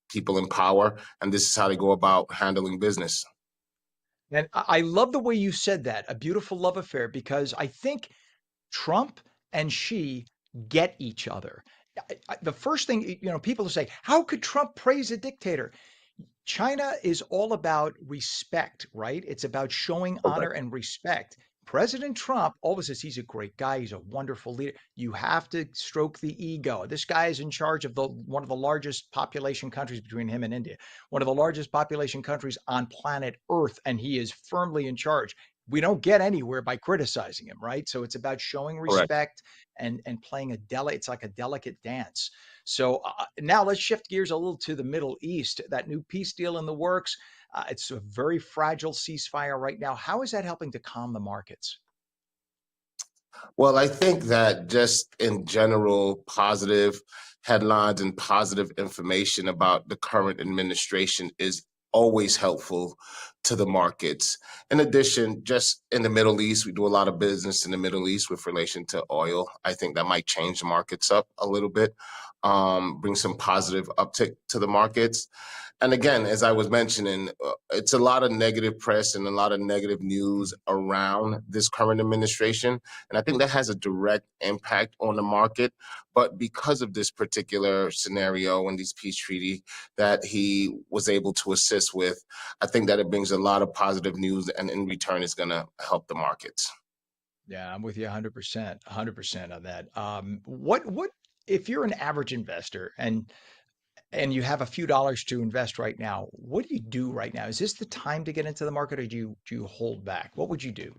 people in power, and this is how they go about handling business. And I love the way you said that, a beautiful love affair, because I think Trump and Xi get each other. The first thing, people say, how could Trump praise a dictator? China is all about respect, right? It's about showing honor Correct. and respect. President Trump always says he's a great guy, he's a wonderful leader. You have to stroke the ego. This guy is in charge of one of the largest population countries between him and India, one of the largest population countries on planet Earth, and he is firmly in charge. We don't get anywhere by criticizing him, right? So it's about showing Correct. respect and playing it's like a delicate dance. So now let's shift gears a little to the Middle East. That new peace deal in the works. It's a very fragile ceasefire right now. How is that helping to calm the markets? Well, I think that just in general, positive headlines and positive information about the current administration is always helpful to the markets. In addition, just in the Middle East, we do a lot of business in the Middle East with relation to oil. I think that might change the markets up a little bit, bring some positive uptick to the markets. And again, as I was mentioning, it's a lot of negative press and a lot of negative news around this current administration. And I think that has a direct impact on the market. But because of this particular scenario and this peace treaty that he was able to assist with, I think that it brings a lot of positive news, and in return, it's going to help the markets. Yeah, I'm with you 100%, 100% on that. What if you're an average investor and you have a few dollars to invest right now? What do you do right now? Is this the time to get into the market, or do you hold back? What would you do?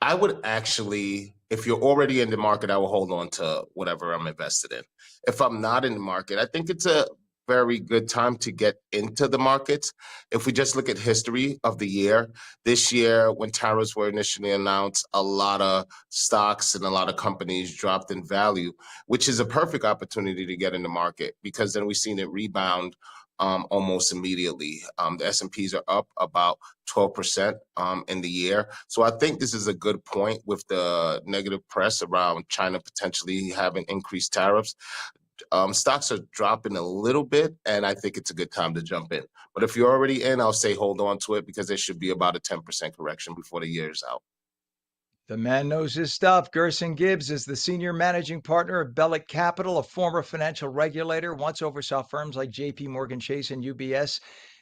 I would actually, if you're already in the market, I will hold on to whatever I'm invested in. If I'm not in the market, I think it's a very good time to get into the markets. If we just look at history of the year, this year when tariffs were initially announced, a lot of stocks and a lot of companies dropped in value, which is a perfect opportunity to get in the market, because then we've seen it rebound almost immediately. The S&Ps are up about 12% in the year. So I think this is a good point with the negative press around China potentially having increased tariffs. Stocks are dropping a little bit, and I think it's a good time to jump in. But if you're already in, I'll say hold on to it, because there should be about a 10% correction before the year is out. The man knows his stuff. Gerson Gibbs is the senior managing partner of Bellick Capital, a former financial regulator, once oversaw firms like JP Morgan Chase and UBS.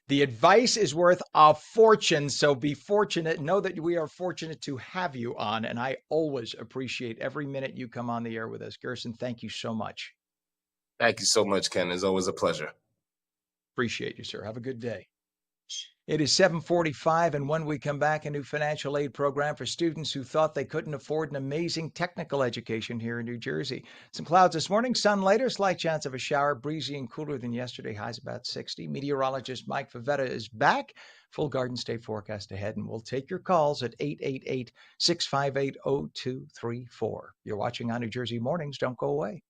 The advice is worth a fortune, so be fortunate. Know that we are fortunate to have you on, and I always appreciate every minute you come on the air with us. Gerson, thank you so much. Thank you so much, Ken. It's always a pleasure. Appreciate you, sir. Have a good day. It is 7:45, and when we come back, a new financial aid program for students who thought they couldn't afford an amazing technical education here in New Jersey. Some clouds this morning, sun later, slight chance of a shower, breezy and cooler than yesterday, highs about 60. Meteorologist Mike Favetta is back. Full Garden State forecast ahead, and we'll take your calls at 888-658-0234. You're watching On New Jersey Mornings. Don't go away.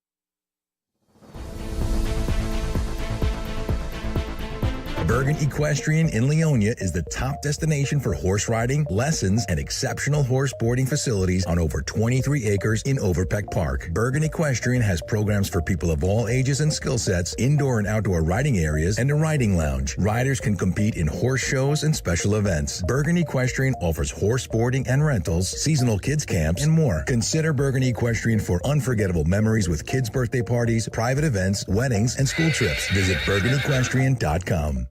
Bergen Equestrian in Leonia is the top destination for horse riding, lessons, and exceptional horse boarding facilities on over 23 acres in Overpeck Park. Bergen Equestrian has programs for people of all ages and skill sets, indoor and outdoor riding areas, and a riding lounge. Riders can compete in horse shows and special events. Bergen Equestrian offers horse boarding and rentals, seasonal kids camps, and more. Consider Bergen Equestrian for unforgettable memories with kids' birthday parties, private events, weddings, and school trips. Visit bergenequestrian.com.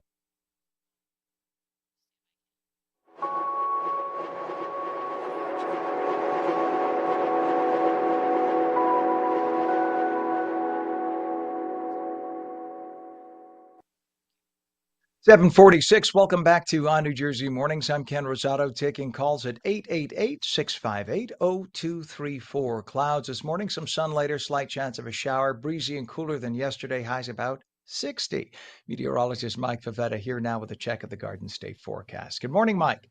$7:46. Welcome back to On New Jersey Mornings. I'm Ken Rosato, taking calls at 888-658-0234. Clouds this morning, some sun later, slight chance of a shower, breezy and cooler than yesterday, highs about 60. Meteorologist Mike Favetta here now with a check of the Garden State forecast. Good morning, Mike.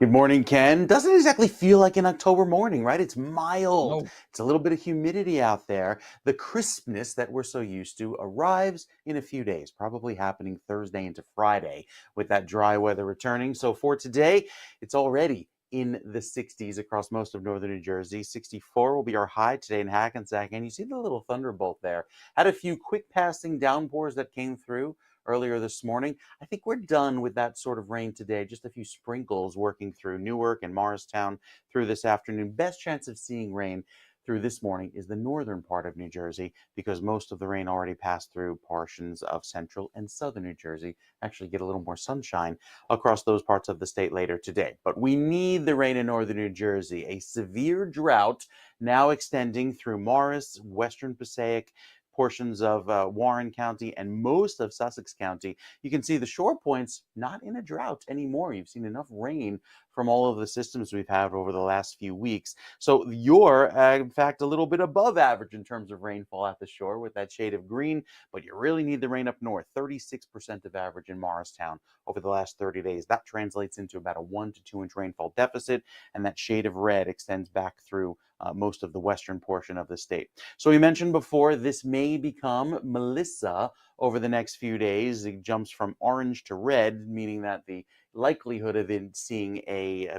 Good morning, Ken. Doesn't exactly feel like an October morning, right? It's mild. No. It's a little bit of humidity out there. The crispness that we're so used to arrives in a few days, probably happening Thursday into Friday with that dry weather returning. So for today, it's already in the 60s across most of northern New Jersey. 64 will be our high today in Hackensack. And you see the little thunderbolt there. Had a few quick passing downpours that came through earlier this morning. I think we're done with that sort of rain today. Just a few sprinkles working through Newark and Morristown through this afternoon. Best chance of seeing rain through this morning is the northern part of New Jersey, because most of the rain already passed through portions of central and southern New Jersey. Actually get a little more sunshine across those parts of the state later today. But we need the rain in northern New Jersey. A severe drought now extending through Morris, western Passaic, portions of Warren County and most of Sussex County. You can see the shore points not in a drought anymore. You've seen enough rain from all of the systems we've had over the last few weeks. So you're, in fact, a little bit above average in terms of rainfall at the shore with that shade of green, but you really need the rain up north. 36% of average in Morristown over the last 30 days. That translates into about a 1 to 2 inch rainfall deficit, and that shade of red extends back through most of the western portion of the state. So we mentioned before, this may become Melissa over the next few days. It jumps from orange to red, meaning that the likelihood of it seeing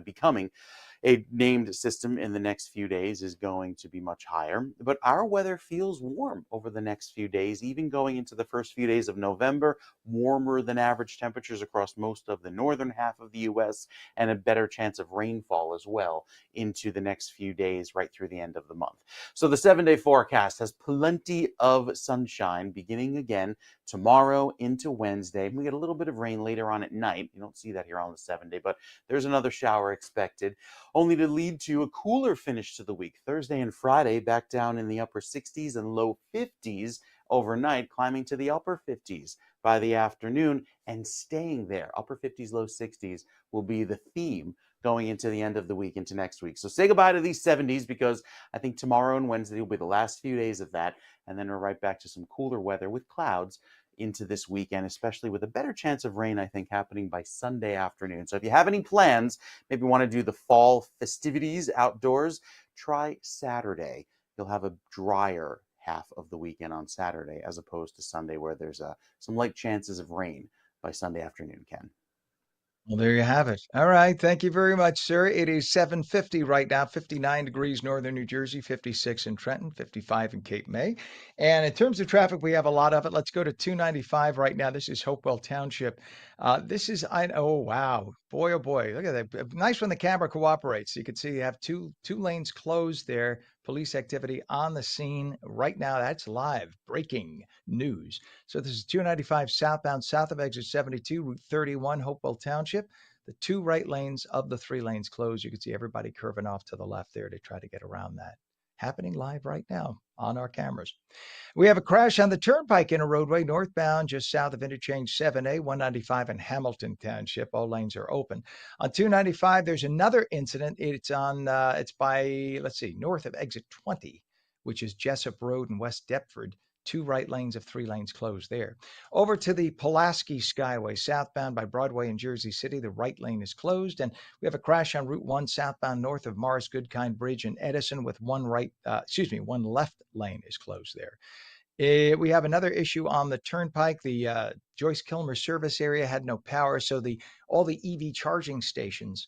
becoming a named system in the next few days is going to be much higher. But our weather feels warm over the next few days, even going into the first few days of November, warmer than average temperatures across most of the northern half of the U.S., and a better chance of rainfall as well into the next few days right through the end of the month. So the 7-day forecast has plenty of sunshine beginning again tomorrow into Wednesday. We get a little bit of rain later on at night. You don't see that here on the 7-day, but there's another shower expected, only to lead to a cooler finish to the week. Thursday and Friday back down in the upper 60s and low 50s overnight, climbing to the upper 50s by the afternoon and staying there. Upper 50s, low 60s will be the theme going into the end of the week, into next week. So say goodbye to these 70s, because I think tomorrow and Wednesday will be the last few days of that. And then we're right back to some cooler weather with clouds into this weekend, especially with a better chance of rain, I think, happening by Sunday afternoon. So if you have any plans, maybe want to do the fall festivities outdoors, try Saturday. You'll have a drier half of the weekend on Saturday as opposed to Sunday, where there's some light chances of rain by Sunday afternoon, Ken. Well, there you have it. All right. Thank you very much, sir. It is 7:50 right now, 59 degrees northern New Jersey, 56 in Trenton, 55 in Cape May. And in terms of traffic, we have a lot of it. Let's go to 295 right now. This is Hopewell Township. Oh, wow. Boy, oh boy, look at that. Nice when the camera cooperates. You can see you have two lanes closed there. Police activity on the scene right now. That's live breaking news. So this is 295 southbound, south of exit 72, Route 31, Hopewell Township. The two right lanes of the three lanes closed. You can see everybody curving off to the left there to try to get around that. Happening live right now on our cameras. We have a crash on the turnpike in a roadway northbound just south of interchange 7A, 195 in Hamilton Township. All lanes are open. On 295, there's another incident. It's by, north of exit 20, which is Jessup Road in West Deptford. Two right lanes of three lanes closed there. Over to the Pulaski Skyway, southbound by Broadway in Jersey City. The right lane is closed. And we have a crash on Route 1 southbound north of Morris Goodkind Bridge in Edison with one left lane is closed there. We have another issue on the turnpike. The Joyce Kilmer service area had no power, so all the EV charging stations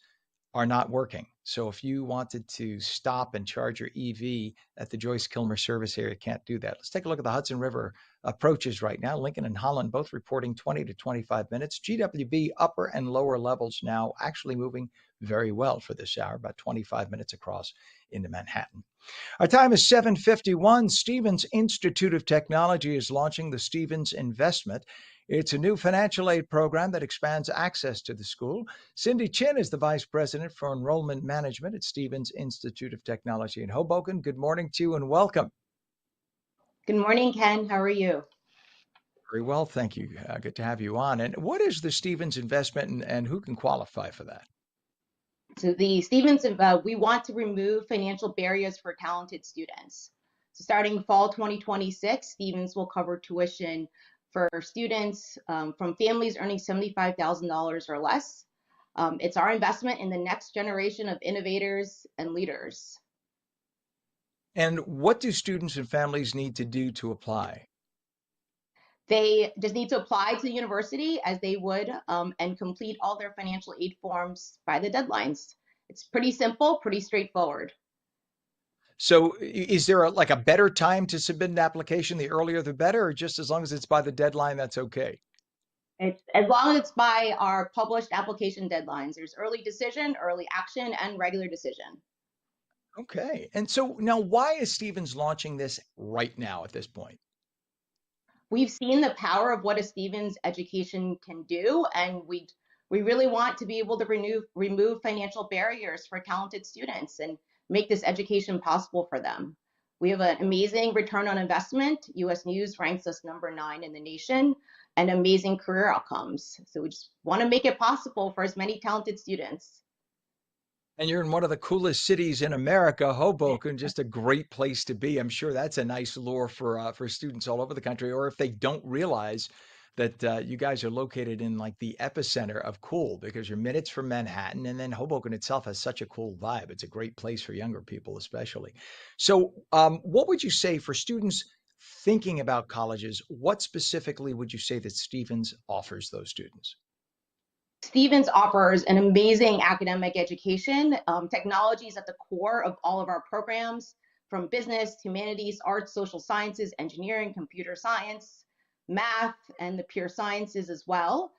are not working. So if you wanted to stop and charge your EV at the Joyce Kilmer service area, can't do that. Let's take a look at the Hudson River approaches right now. Lincoln and Holland both reporting 20 to 25 minutes. GWB upper and lower levels now actually moving very well for this hour, about 25 minutes across into Manhattan. Our time is 7:51. Stevens Institute of Technology is launching the Stevens Investment. It's a new financial aid program that expands access to the school. Cindy Chin is the Vice President for Enrollment Management at Stevens Institute of Technology in Hoboken. Good morning to you and welcome. Good morning, Ken. How are you? Very well, thank you. Good to have you on. And what is the Stevens Investment and who can qualify for that? So the Stevens, we want to remove financial barriers for talented students. So starting fall 2026, Stevens will cover tuition for students from families earning $75,000 or less. It's our investment in the next generation of innovators and leaders. And what do students and families need to do to apply? They just need to apply to the university as they would and complete all their financial aid forms by the deadlines. It's pretty simple, pretty straightforward. So is there a better time to submit an application? The earlier the better, or just as long as it's by the deadline, that's okay? It's as long as it's by our published application deadlines. There's early decision, early action, and regular decision. Okay. And so now why is Stevens launching this right now at this point? We've seen the power of what a Stevens education can do, and we really want to be able to remove financial barriers for talented students and make this education possible for them. We have an amazing return on investment. US News ranks us number 9 in the nation, and amazing career outcomes. So we just want to make it possible for as many talented students. And you're in one of the coolest cities in America, Hoboken, just a great place to be. I'm sure that's a nice lure for students all over the country, or if they don't realize that you guys are located in like the epicenter of cool, because you're minutes from Manhattan, and then Hoboken itself has such a cool vibe. It's a great place for younger people, especially. So what would you say for students thinking about colleges? What specifically would you say that Stevens offers those students? Stevens offers an amazing academic education. Technology is at the core of all of our programs, from business, humanities, arts, social sciences, engineering, computer science, math, and the pure sciences as well.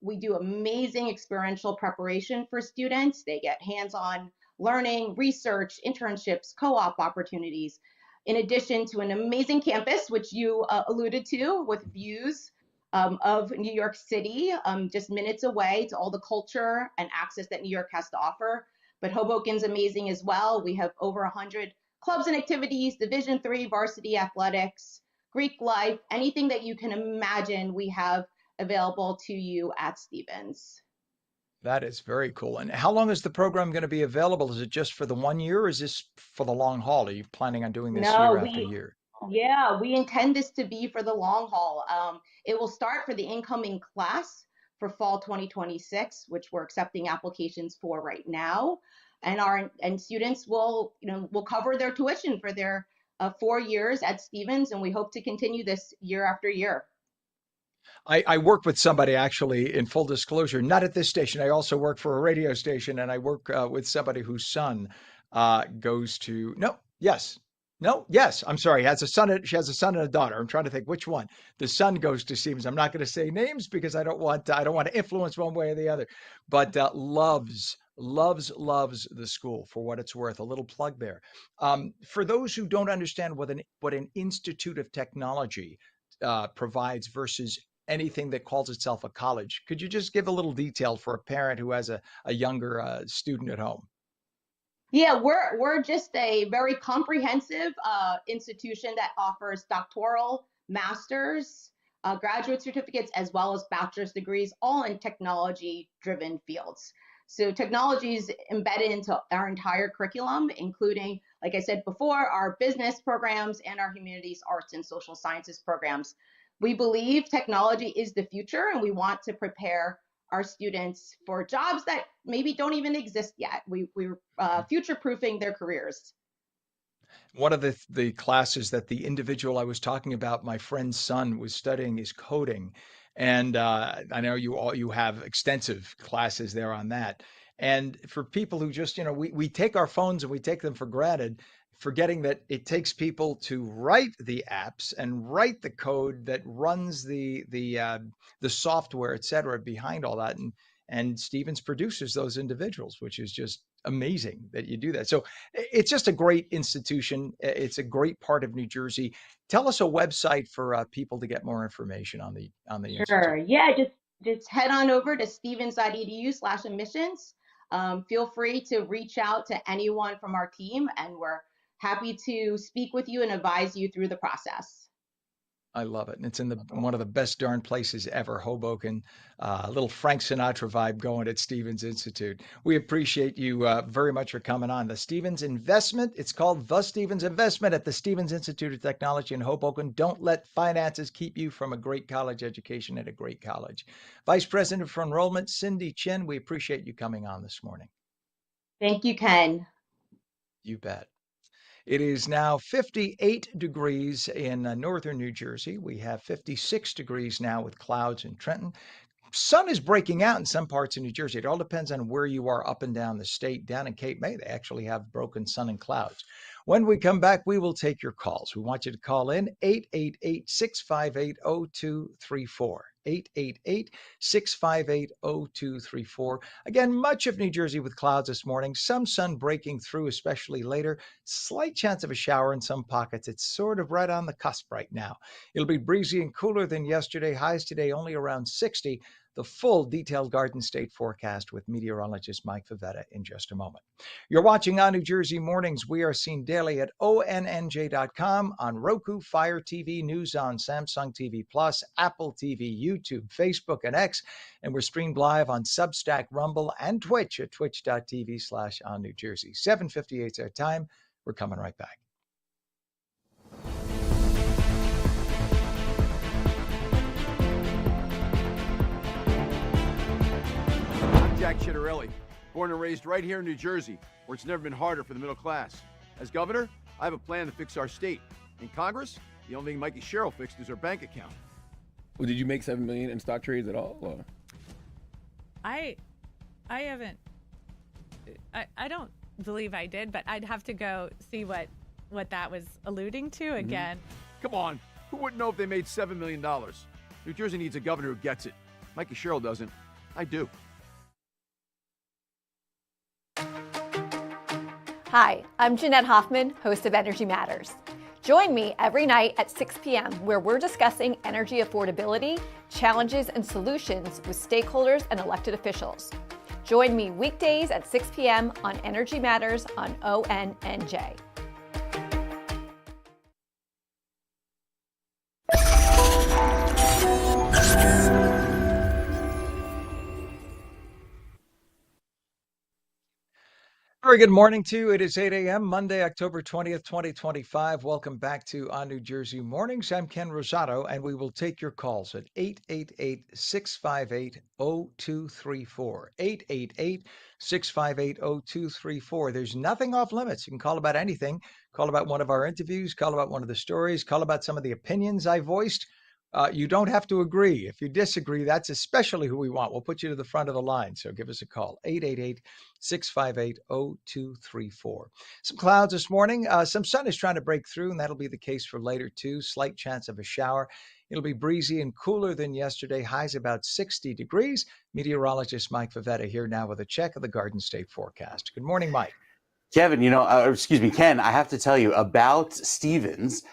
We do amazing experiential preparation for students. They get hands-on learning, research, internships, co-op opportunities, in addition to an amazing campus, which you alluded to, with views of New York City, just minutes away to all the culture and access that New York has to offer. But Hoboken's amazing as well. We have over 100 clubs and activities, Division III varsity athletics, Greek life, anything that you can imagine we have available to you at Stevens. That is very cool. And how long is the program going to be available? Is it just for the 1 year, or is this for the long haul? Are you planning on doing this year after year? Yeah, we intend this to be for the long haul. It will start for the incoming class for fall 2026, which we're accepting applications for right now. And students will cover their tuition for their 4 years at Stevens, and we hope to continue this year after year. I work with somebody, actually, in full disclosure, not at this station. I also work for a radio station, and I work with somebody whose son goes to, no, yes, No, yes, I'm sorry. She has a son and a daughter. I'm trying to think which one. The son goes to Stevens. I'm not going to say names because I don't want to influence one way or the other. But loves the school for what it's worth. A little plug there. For those who don't understand what an institute of technology provides versus anything that calls itself a college, could you just give a little detail for a parent who has a younger student at home? Yeah, we're just a very comprehensive institution that offers doctoral, masters, graduate certificates, as well as bachelor's degrees, all in technology-driven fields. So technology is embedded into our entire curriculum, including, like I said before, our business programs and our humanities, arts, and social sciences programs. We believe technology is the future, and we want to prepare our students for jobs that maybe don't even exist yet. We're future proofing their careers. One of the classes that the individual I was talking about, my friend's son, was studying is coding, and I know you have extensive classes there on that. And for people who just, we take our phones and we take them for granted, forgetting that it takes people to write the apps and write the code that runs the software, et cetera, behind all that. And Stevens produces those individuals, which is just amazing that you do that. So it's just a great institution. It's a great part of New Jersey. Tell us a website for people to get more information on the Sure. institute. Yeah, just head on over to stevens.edu/admissions. Feel free to reach out to anyone from our team, and we're happy to speak with you and advise you through the process. I love it. And it's in one of the best darn places ever, Hoboken. A little Frank Sinatra vibe going at Stevens Institute. We appreciate you very much for coming on. The Stevens Investment, it's called The Stevens Investment at the Stevens Institute of Technology in Hoboken. Don't let finances keep you from a great college education at a great college. Vice President for Enrollment, Cindy Chin, we appreciate you coming on this morning. Thank you, Ken. You bet. It is now 58 degrees in northern New Jersey. We have 56 degrees now with clouds in Trenton. Sun is breaking out in some parts of New Jersey. It all depends on where you are up and down the state. Down in Cape May, they actually have broken sun and clouds. When we come back, we will take your calls. We want you to call in 888-658-0234. 888-658-0234. Again, much of New Jersey with clouds this morning, some sun breaking through, especially later. Slight chance of a shower in some pockets. It's sort of right on the cusp right now. It'll be breezy and cooler than yesterday. Highs today only around 60. The full detailed Garden State forecast with meteorologist Mike Favetta in just a moment. You're watching On New Jersey Mornings. We are seen daily at ONNJ.com, on Roku, Fire TV, News on Samsung TV Plus, Apple TV, YouTube, Facebook, and X. And we're streamed live on Substack, Rumble, and Twitch at twitch.tv/On New Jersey. 7:58 is our time. We're coming right back. Jack Chitterelli, born and raised right here in New Jersey, where it's never been harder for the middle class. As governor, I have a plan to fix our state. In Congress, the only thing Mikey Sherrill fixed is our bank account. Well, did you make $7 million in stock trades at all? Or? I haven't. I don't believe I did, but I'd have to go see what that was alluding to again. Come on, who wouldn't know if they made $7 million? New Jersey needs a governor who gets it. Mikey Sherrill doesn't. I do. Hi, I'm Jeanette Hoffman, host of Energy Matters. Join me every night at 6 p.m. where we're discussing energy affordability, challenges, and solutions with stakeholders and elected officials. Join me weekdays at 6 p.m. on Energy Matters on ONNJ. Very good morning to you. It is 8 a.m. Monday, October 20th, 2025. Welcome back to On New Jersey Mornings. I'm Ken Rosato, and we will take your calls at 888-658-0234. 888-658-0234. There's nothing off limits. You can call about anything. Call about one of our interviews. Call about one of the stories. Call about some of the opinions I voiced. You don't have to agree. If you disagree, that's especially who we want. We'll put you to the front of the line. So give us a call, 888-658-0234. Some clouds this morning. Some sun is trying to break through, and that'll be the case for later, too. Slight chance of a shower. It'll be breezy and cooler than yesterday. Highs about 60 degrees. Meteorologist Mike Favetta here now with a check of the Garden State forecast. Good morning, Mike. Kevin, Ken, I have to tell you about Stevens.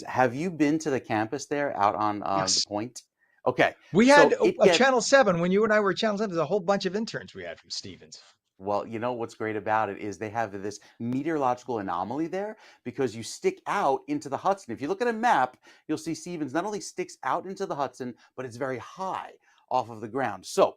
Have you been to the campus there out on Yes. the point? Okay. We had Channel 7. When you and I were at Channel 7, there's a whole bunch of interns we had from Stevens. Well, you know what's great about it is they have this meteorological anomaly there because you stick out into the Hudson. If you look at a map, you'll see Stevens not only sticks out into the Hudson, but it's very high off of the ground. So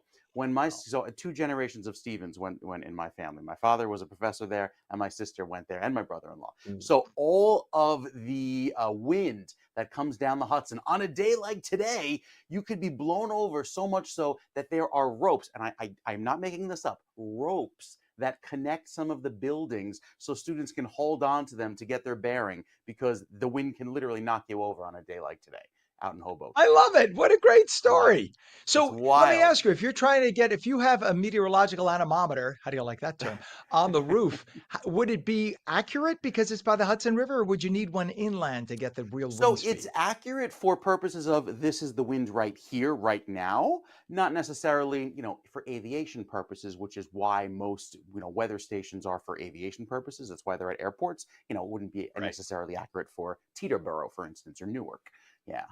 two generations of Stevens went in my family. My father was a professor there, and my sister went there, and my brother-in-law. So all of the wind that comes down the Hudson on a day like today, you could be blown over so much so that there are ropes, and I'm not making this up, ropes that connect some of the buildings so students can hold on to them to get their bearing because the wind can literally knock you over on a day like today out in Hoboken. I love it. What a great story. So It's wild. let me ask you, if you have a meteorological anemometer, how do you like that term, on the roof, would it be accurate because it's by the Hudson River, or would you need one inland to get the real wind So speed? it's accurate for purposes of this is the wind right here, right now, not necessarily, for aviation purposes, which is why most, weather stations are for aviation purposes. That's why they're at airports. It wouldn't be necessarily accurate for Teterboro, for instance, or Newark. Yeah.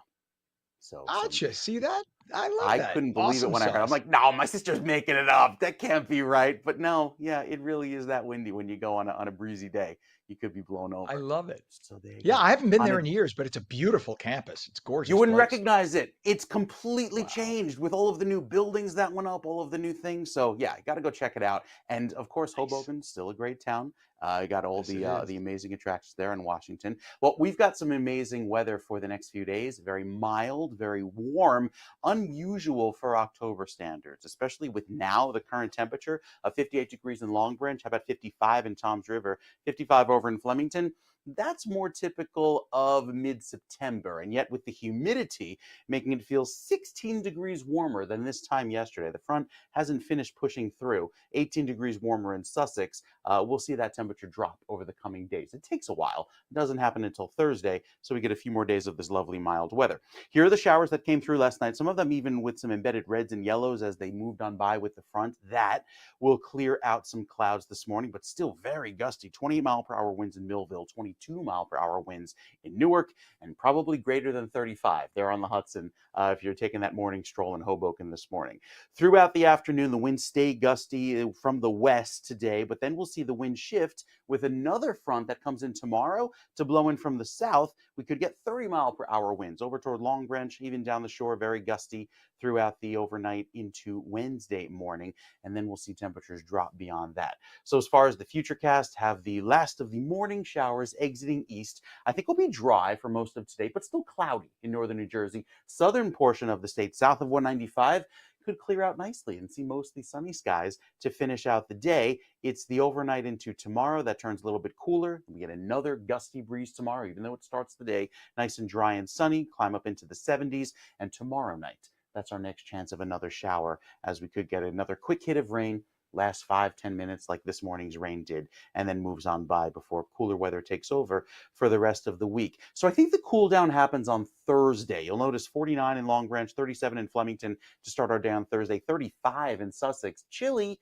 So Gotcha. See that? I love that. I couldn't believe Awesome it when I heard it. I'm sauce. like, no, my sister's making it up. That can't be right. But no, yeah, it really is that windy when you go on a breezy day. You could be blown over. I love it. So there you Yeah, go. I haven't been On there a- in years, but it's a beautiful campus. It's gorgeous. You wouldn't place. recognize it. It's completely changed with all of the new buildings that went up, all of the new things. So yeah, got to go check it out. And of course, Hoboken's still a great town. Got all the amazing attractions there in Washington. Well, we've got some amazing weather for the next few days. Very mild, very warm, unusual for October standards, especially with now the current temperature of 58 degrees in Long Branch. How about 55 in Toms River, 55 over in Flemington? That's more typical of mid-September, and yet with the humidity making it feel 16 degrees warmer than this time yesterday. The front hasn't finished pushing through. 18 degrees warmer in Sussex. We'll see that temperature drop over the coming days. It takes a while. It doesn't happen until Thursday, so we get a few more days of this lovely mild weather. Here are the showers that came through last night, some of them even with some embedded reds and yellows as they moved on by with the front. That will clear out some clouds this morning, but still very gusty. 28-mile-per-hour winds in Millville, 22-mile-per-hour winds in Newark, and probably greater than 35 there on the Hudson if you're taking that morning stroll in Hoboken this morning. Throughout the afternoon, the winds stay gusty from the west today, but then we'll see the wind shift with another front that comes in tomorrow to blow in from the south. We could get 30-mile-per-hour winds over toward Long Branch, even down the shore, very gusty throughout the overnight into Wednesday morning, and then we'll see temperatures drop beyond that. So as far as the futurecast, have the last of the morning showers exiting east. I think we'll be dry for most of today, but still cloudy in northern New Jersey. Southern portion of the state, south of 195, could clear out nicely and see mostly sunny skies to finish out the day. It's the overnight into tomorrow that turns a little bit cooler. We get another gusty breeze tomorrow, even though it starts the day nice and dry and sunny, climb up into the 70s. And tomorrow night, that's our next chance of another shower, as we could get another quick hit of rain, last 5-10 minutes like this morning's rain did, and then moves on by before cooler weather takes over for the rest of the week. So I think the cool down happens on Thursday. You'll notice 49 in Long Branch, 37 in Flemington to start our day on Thursday, 35 in Sussex. Chilly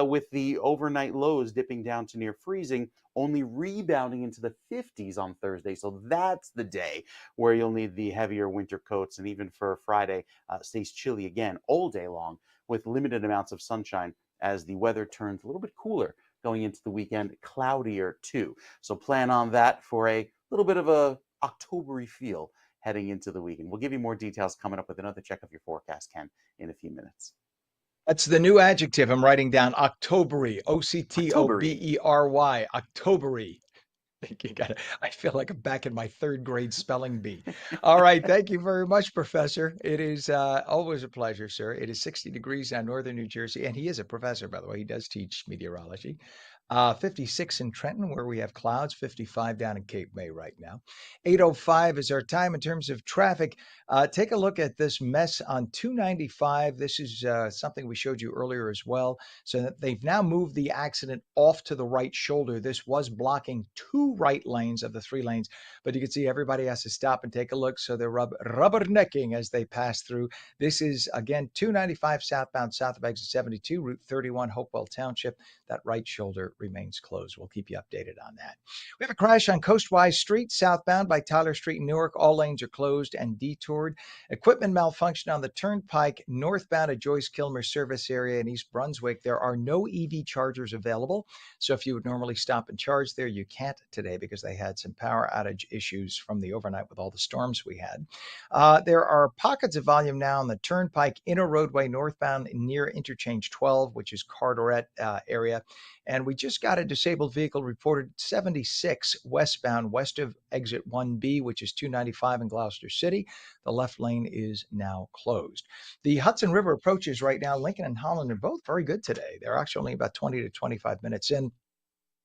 with the overnight lows dipping down to near freezing, only rebounding into the 50s on Thursday. So that's the day where you'll need the heavier winter coats. And even for Friday, stays chilly again all day long with limited amounts of sunshine as the weather turns a little bit cooler going into the weekend, cloudier too. So plan on that for a little bit of a October-y feel heading into the weekend. We'll give you more details coming up with another check of your forecast, Ken, in a few minutes. That's the new adjective I'm writing down, Octobery, Octobery, Octobery. I feel like I'm back in my third grade spelling bee. All right. Thank you very much, Professor. It is always a pleasure, sir. It is 60 degrees on northern New Jersey, and he is a professor, by the way. He does teach meteorology. 56 in Trenton, where we have clouds, 55 down in Cape May right now. 8:05 is our time in terms of traffic. Take a look at this mess on 295. This is something we showed you earlier as well. So that they've now moved the accident off to the right shoulder. This was blocking 2 right lanes of the 3 lanes, but you can see everybody has to stop and take a look. So they're rubbernecking as they pass through. This is, again, 295 southbound, south of exit 72, Route 31, Hopewell Township. That right shoulder remains closed. We'll keep you updated on that. We have a crash on Coastwise Street, southbound by Tyler Street in Newark. All lanes are closed and detoured. Equipment malfunction on the Turnpike, northbound at Joyce Kilmer service area in East Brunswick. There are no EV chargers available. So if you would normally stop and charge there, you can't today because they had some power outage issues from the overnight with all the storms we had. There are pockets of volume now on the Turnpike inner roadway northbound near interchange 12, which is Carteret area. And we just got a disabled vehicle reported 76 westbound west of exit 1B, which is 295 in Gloucester City. The left lane is now closed. The Hudson River approaches right now, Lincoln and Holland are both very good today. They're actually only about 20 to 25 minutes in.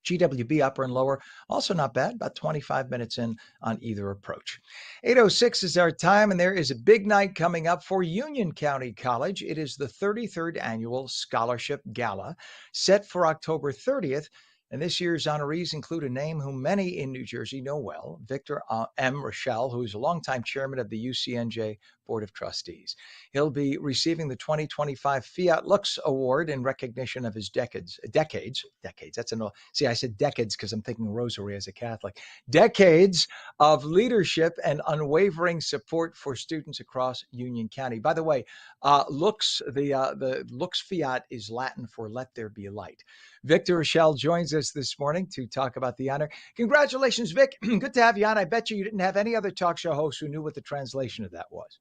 GWB upper and lower, also not bad, about 25 minutes in on either approach. 8:06 is our time, and there is a big night coming up for Union County College. It is the 33rd Annual Scholarship Gala, set for October 30th. And this year's honorees include a name whom many in New Jersey know well, Victor M. Rochelle, who is a longtime chairman of the UCNJ Board of Trustees. He'll be receiving the 2025 Fiat Lux Award in recognition of his decades. That's see, I said decades because I'm thinking rosary as a Catholic. Decades of leadership and unwavering support for students across Union County. By the way, Lux, the Lux Fiat is Latin for let there be light. Victor Rochelle joins us this morning to talk about the honor. Congratulations, Vic. Good to have you on. I bet you didn't have any other talk show host who knew what the translation of that was.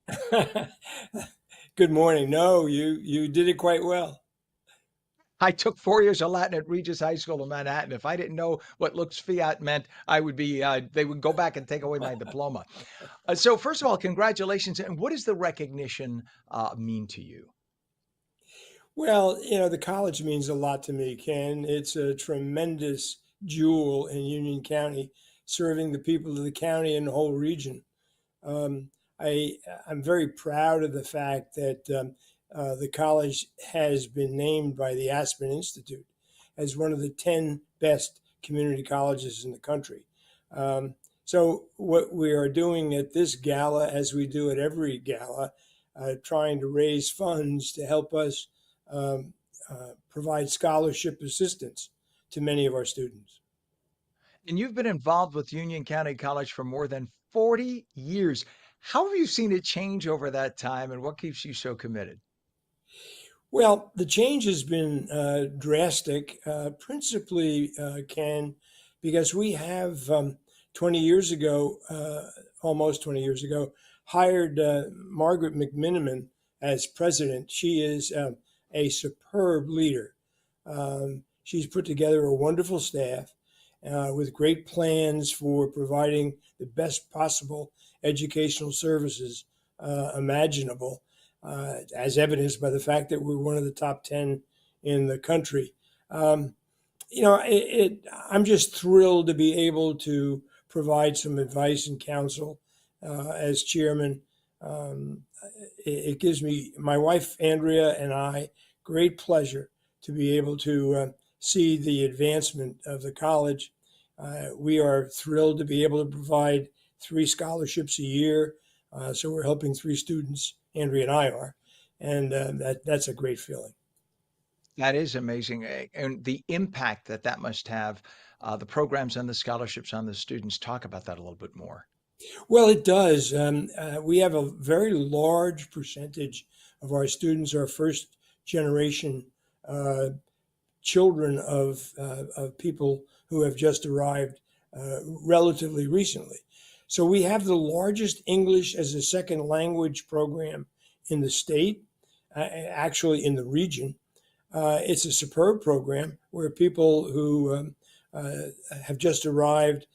Good morning. No, you did it quite well. I took 4 years of Latin at Regis High School in Manhattan. If I didn't know what Lux Fiat meant, I would be, they would go back and take away my diploma. So first of all, congratulations. And what does the recognition mean to you? Well, the college means a lot to me, Ken. It's a tremendous jewel in Union County, serving the people of the county and the whole region. I'm very proud of the fact that the college has been named by the Aspen Institute as one of the 10 best community colleges in the country. So what we are doing at this gala, as we do at every gala, trying to raise funds to help us provide scholarship assistance to many of our students. And you've been involved with Union County College for more than 40 years. How have you seen it change over that time, and what keeps you so committed? Well, the change has been drastic, principally, Ken, because we have 20 years ago, almost 20 years ago, hired Margaret McMiniman as president. She is a superb leader. She's put together a wonderful staff with great plans for providing the best possible educational services imaginable, as evidenced by the fact that we're one of the top 10 in the country. I'm just thrilled to be able to provide some advice and counsel as chairman. It gives me, my wife, Andrea, and I, great pleasure to be able to see the advancement of the college. We are thrilled to be able to provide 3 scholarships a year. So we're helping 3 students, Andrea and I are, and that's a great feeling. That is amazing. And the impact that must have, the programs and the scholarships on the students. Talk about that a little bit more. Well, it does. We have a very large percentage of our students are first generation children of people who have just arrived relatively recently. So we have the largest English as a second language program in the state, actually in the region. It's a superb program where people who have just arrived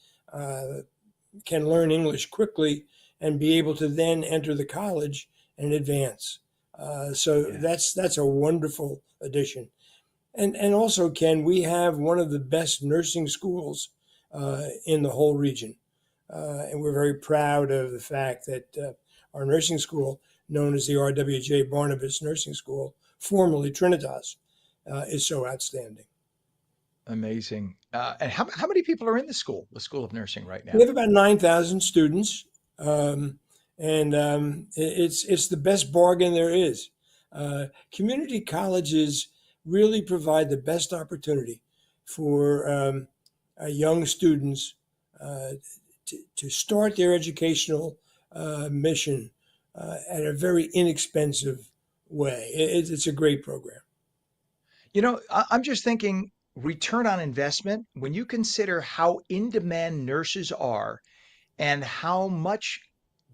can learn English quickly and be able to then enter the college and advance. So that's a wonderful addition. And also, Ken, we have one of the best nursing schools in the whole region. And we're very proud of the fact that our nursing school, known as the RWJ Barnabas Nursing School, formerly Trinitas, is so outstanding. Amazing. And how many people are in the School of Nursing right now? We have about 9,000 students, it's the best bargain there is. Community colleges really provide the best opportunity for young students to start their educational mission at a very inexpensive way. It's a great program. You know, I'm just thinking return on investment when you consider how in demand nurses are and how much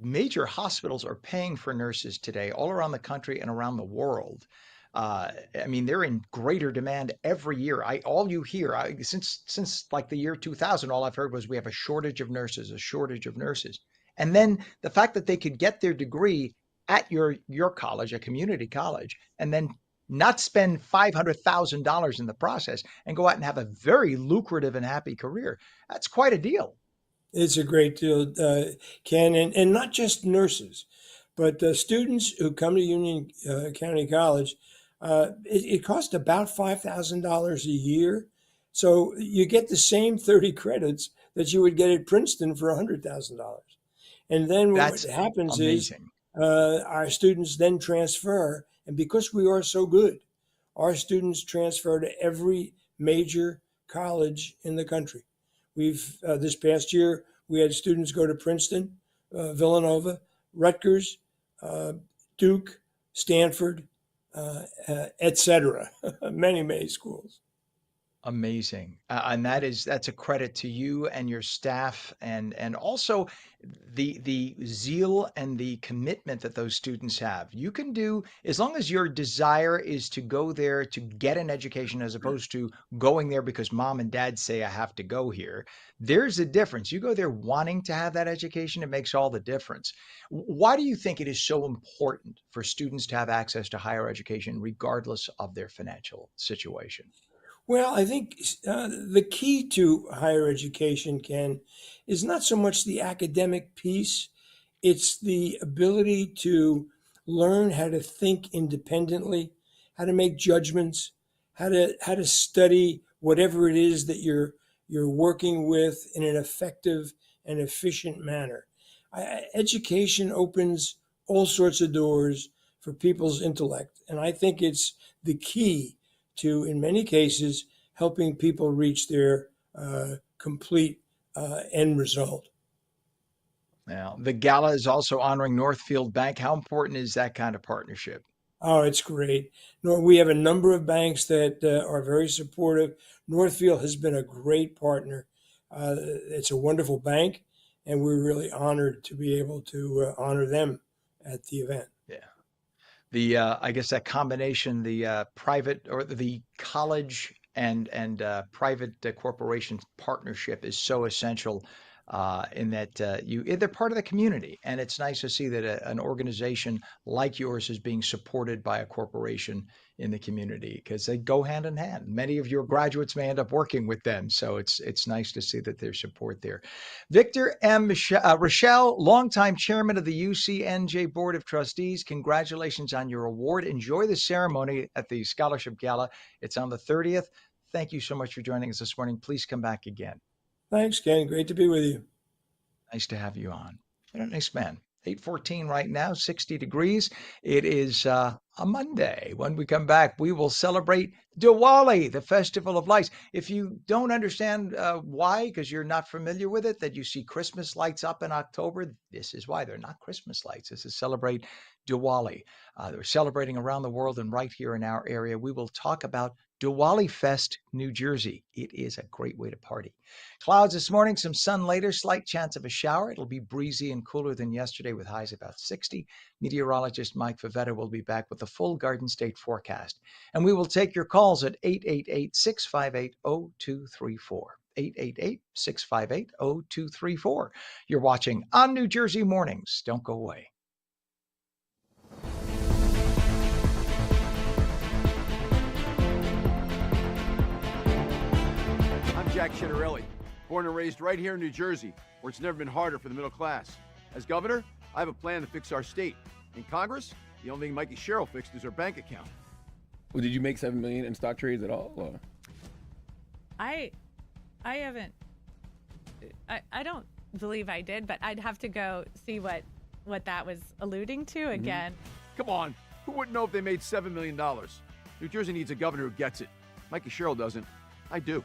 major hospitals are paying for nurses today all around the country and around the world. I mean, they're in greater demand every year. All you hear since like the year 2000, all I've heard was we have a shortage of nurses, a shortage of nurses. And then the fact that they could get their degree at your college, a community college, and then not spend $500,000 in the process and go out and have a very lucrative and happy career. That's quite a deal. It's a great deal, Ken, and not just nurses, but students who come to Union County College. It costs about $5,000 a year. So you get the same 30 credits that you would get at Princeton for $100,000. And then what happens amazing. Is our students then transfer. And because we are so good, our students transfer to every major college in the country. We've this past year, we had students go to Princeton, Villanova, Rutgers, Duke, Stanford, etc. Many schools. Amazing. And that's a credit to you and your staff and also the zeal and the commitment that those students have. You can do, as long as your desire is to go there to get an education as opposed to going there because mom and dad say I have to go here. There's a difference. You go there wanting to have that education, it makes all the difference. Why do you think it is so important for students to have access to higher education regardless of their financial situation? Well, I think the key to higher education, Ken, is not so much the academic piece. It's the ability to learn how to think independently, how to make judgments, how to study whatever it is that you're working with in an effective and efficient manner. Education opens all sorts of doors for people's intellect, and I think it's the key to, in many cases, helping people reach their complete end result. Now, the gala is also honoring Northfield Bank. How important is that kind of partnership? Oh, it's great. We have a number of banks that are very supportive. Northfield has been a great partner. It's a wonderful bank, and we're really honored to be able to honor them at the event. Yeah. I guess that combination, the private or the college and private corporation partnership is so essential in that they're part of the community. And it's nice to see that an organization like yours is being supported by a corporation in the community because they go hand in hand. Many of your graduates may end up working with them. So it's nice to see that there's support there. Victor M. Rochelle, longtime chairman of the UCNJ Board of Trustees. Congratulations on your award. Enjoy the ceremony at the Scholarship Gala. It's on the 30th. Thank you so much for joining us this morning. Please come back again. Thanks, Ken. Great to be with you. Nice to have you on. What a nice man. 8:14 right now, 60 degrees. It is a Monday. When we come back, we will celebrate Diwali, the Festival of Lights. If you don't understand why, because you're not familiar with it, that you see Christmas lights up in October, this is why. They're not Christmas lights. This is celebrate Diwali. They're celebrating around the world and right here in our area. We will talk about Diwali Fest, New Jersey. It is a great way to party. Clouds this morning, some sun later, slight chance of a shower. It'll be breezy and cooler than yesterday with highs about 60. Meteorologist Mike Favetta will be back with the full Garden State forecast. And we will take your calls at 888-658-0234. 888-658-0234. You're watching On New Jersey Mornings. Don't go away. Jack Ciattarelli, born and raised right here in New Jersey, where it's never been harder for the middle class. As governor, I have a plan to fix our state. In Congress, the only thing Mikey Sherrill fixed is our bank account. Well, did you make $7 million in stock trades at all? Or? I haven't. I don't believe I did, but I'd have to go see what that was alluding to again. Come on, who wouldn't know if they made $7 million? New Jersey needs a governor who gets it. Mikey Sherrill doesn't. I do.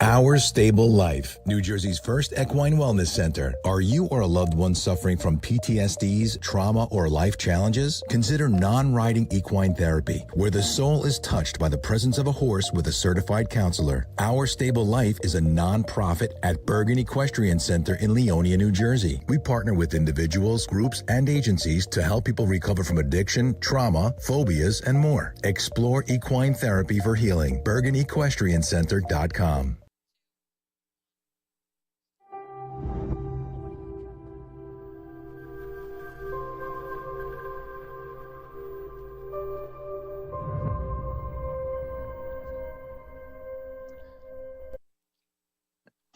Our Stable Life, New Jersey's first equine wellness center. Are you or a loved one suffering from PTSDs, trauma, or life challenges? Consider non-riding equine therapy, where the soul is touched by the presence of a horse with a certified counselor. Our Stable Life is a non-profit at Bergen Equestrian Center in Leonia, New Jersey. We partner with individuals, groups, and agencies to help people recover from addiction, trauma, phobias, and more. Explore equine therapy for healing. BergenEquestrianCenter.com.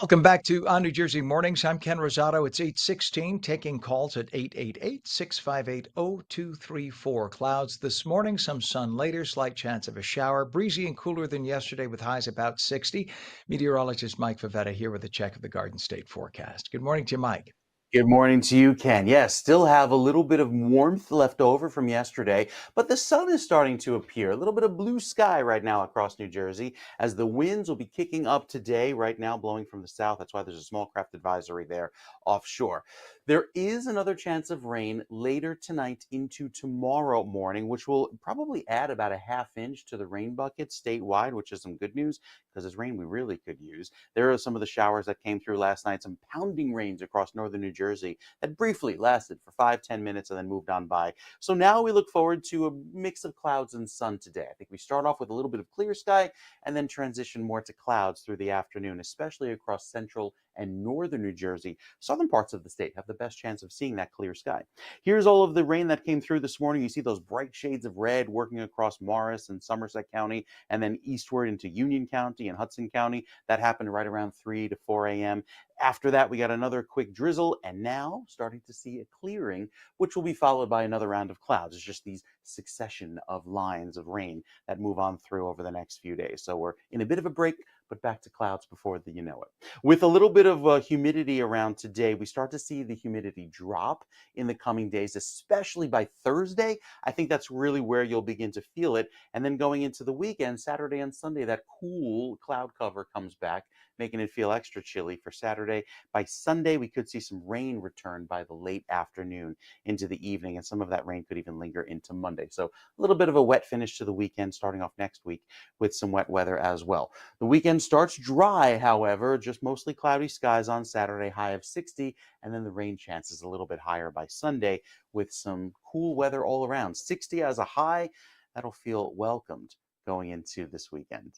Welcome back to On New Jersey Mornings. I'm Ken Rosato. It's 8:16, taking calls at 888-658-0234. Clouds this morning, some sun later, slight chance of a shower. Breezy and cooler than yesterday with highs about 60. Meteorologist Mike Favetta here with a check of the Garden State forecast. Good morning to you, Mike. Good morning to you, Ken. Yes, still have a little bit of warmth left over from yesterday, but the sun is starting to appear. A little bit of blue sky right now across New Jersey as the winds will be kicking up today, right now blowing from the south. That's why there's a small craft advisory there offshore. There is another chance of rain later tonight into tomorrow morning, which will probably add about a half inch to the rain bucket statewide, which is some good news because it's rain we really could use. There are some of the showers that came through last night, some pounding rains across northern New Jersey that briefly lasted for 5-10 minutes and then moved on by. So now we look forward to a mix of clouds and sun today. I think we start off with a little bit of clear sky and then transition more to clouds through the afternoon, especially across central and northern New Jersey. Southern parts of the state have the best chance of seeing that clear sky. Here's all of the rain that came through this morning. You see those bright shades of red working across Morris and Somerset County and then eastward into Union County and Hudson County. That happened right around 3 to 4 a.m. After that, we got another quick drizzle and now starting to see a clearing, which will be followed by another round of clouds. It's just these succession of lines of rain that move on through over the next few days. So we're in a bit of a break, but back to clouds before you know it. With a little bit of humidity around today, we start to see the humidity drop in the coming days, especially by Thursday. I think that's really where you'll begin to feel it. And then going into the weekend, Saturday and Sunday, that cool cloud cover comes back, making it feel extra chilly for Saturday. By Sunday, we could see some rain return by the late afternoon into the evening, and some of that rain could even linger into Monday. So a little bit of a wet finish to the weekend, starting off next week with some wet weather as well. The weekend starts dry, however, just mostly cloudy skies on Saturday, high of 60, and then the rain chance is a little bit higher by Sunday with some cool weather all around. 60 as a high, that'll feel welcomed going into this weekend.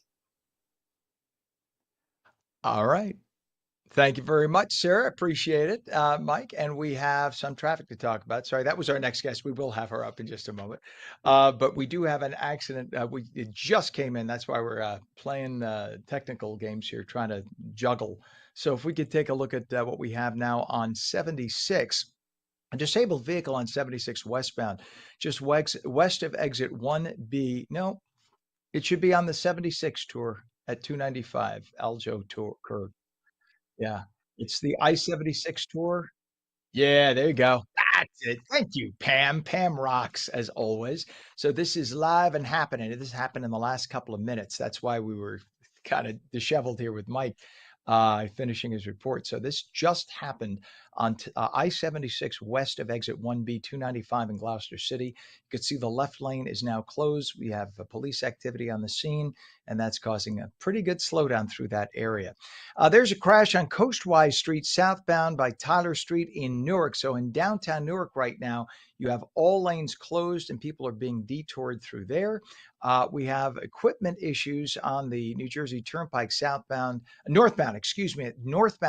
All right. Thank you very much, sir. Appreciate it, Mike. And we have some traffic to talk about. Sorry, that was our next guest. We will have her up in just a moment. But we do have an accident. It just came in. That's why we're playing technical games here, trying to juggle. So if we could take a look at what we have now on 76. A disabled vehicle on 76 westbound, just west of exit 1B. No, it should be on the 76 tour at 295 Aljo tour curve. Yeah, it's the I-76 tour. Yeah, there you go. That's it. Thank you, Pam. Pam rocks as always. So this is live and happening. This happened in the last couple of minutes. That's why we were kind of disheveled here with Mike finishing his report. So this just happened on I-76 west of exit 1B 295 in Gloucester City. You can see the left lane is now closed. We have police activity on the scene, and that's causing a pretty good slowdown through that area. There's a crash on Coastwise Street southbound by Tyler Street in Newark. So in downtown Newark right now, you have all lanes closed and people are being detoured through there. We have equipment issues on the New Jersey Turnpike northbound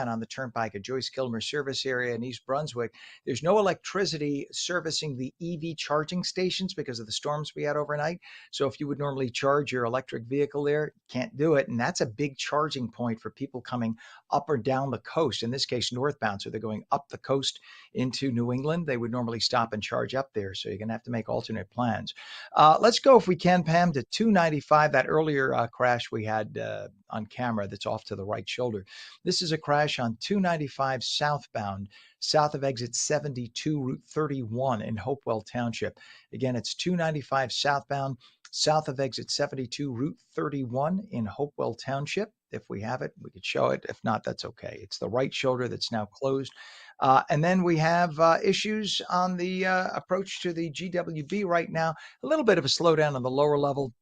on the Turnpike at Joyce Kilmer Service Area. area in East Brunswick, there's no electricity servicing the EV charging stations because of the storms we had overnight. So if you would normally charge your electric vehicle there, can't do it. And that's a big charging point for people coming up or down the coast. In this case, northbound. So they're going up the coast into New England. They would normally stop and charge up there. So you're going to have to make alternate plans. Let's go, if we can, Pam, to 295, that earlier crash we had on camera that's off to the right shoulder. This is a crash on 295 southbound, south of exit 72, Route 31 in Hopewell Township. Again, it's 295 southbound, south of exit 72, Route 31 in Hopewell Township. If we have it, we could show it. If not, that's okay. It's the right shoulder that's now closed. And then we have issues on the approach to the GWB right now. A little bit of a slowdown on the lower level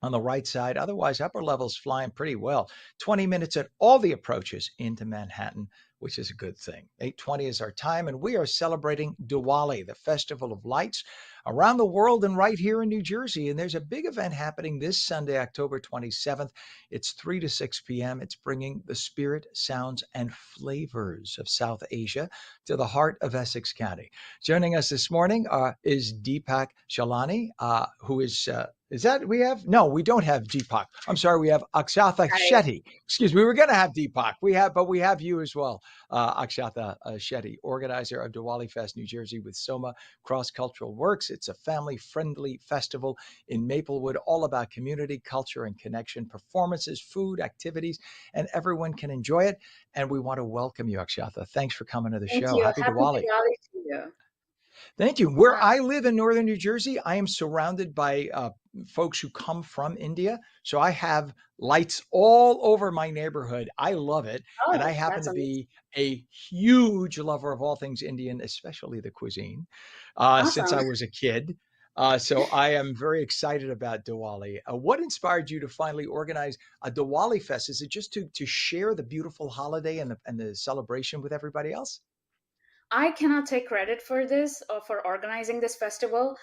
on the right side. Otherwise, upper levels flying pretty well. 20 minutes at all the approaches into Manhattan, which is a good thing. 8:20 is our time, and we are celebrating Diwali, the Festival of Lights, around the world and right here in New Jersey. And there's a big event happening this Sunday, October 27th. It's 3 to 6 p.m. It's bringing the spirit, sounds, and flavors of South Asia to the heart of Essex County. Joining us this morning is Deepak Shalani, who is that we have? No, we don't have Deepak. I'm sorry, we have Akshata Shetty. Excuse me, we were going to have Deepak. But we have you as well, Akshata Shetty, organizer of Diwali Fest New Jersey with Soma Cross Cultural Works. It's a family-friendly festival in Maplewood, all about community, culture, and connection, performances, food, activities, and everyone can enjoy it. And we want to welcome you, Akshata. Thanks for coming to the Thank show. you. Happy Happy Diwali. Diwali to you. Thank you. Where I live in northern New Jersey, I am surrounded by folks who come from India. So I have lights all over my neighborhood. I love it. And I happen that's to amazing. be a huge lover of all things Indian, especially the cuisine, since Awesome. I was a kid. So I am very excited about Diwali. What inspired you to finally organize a Diwali Fest? Is it just to share the beautiful holiday and the celebration with everybody else? I cannot take credit for this or for organizing this festival.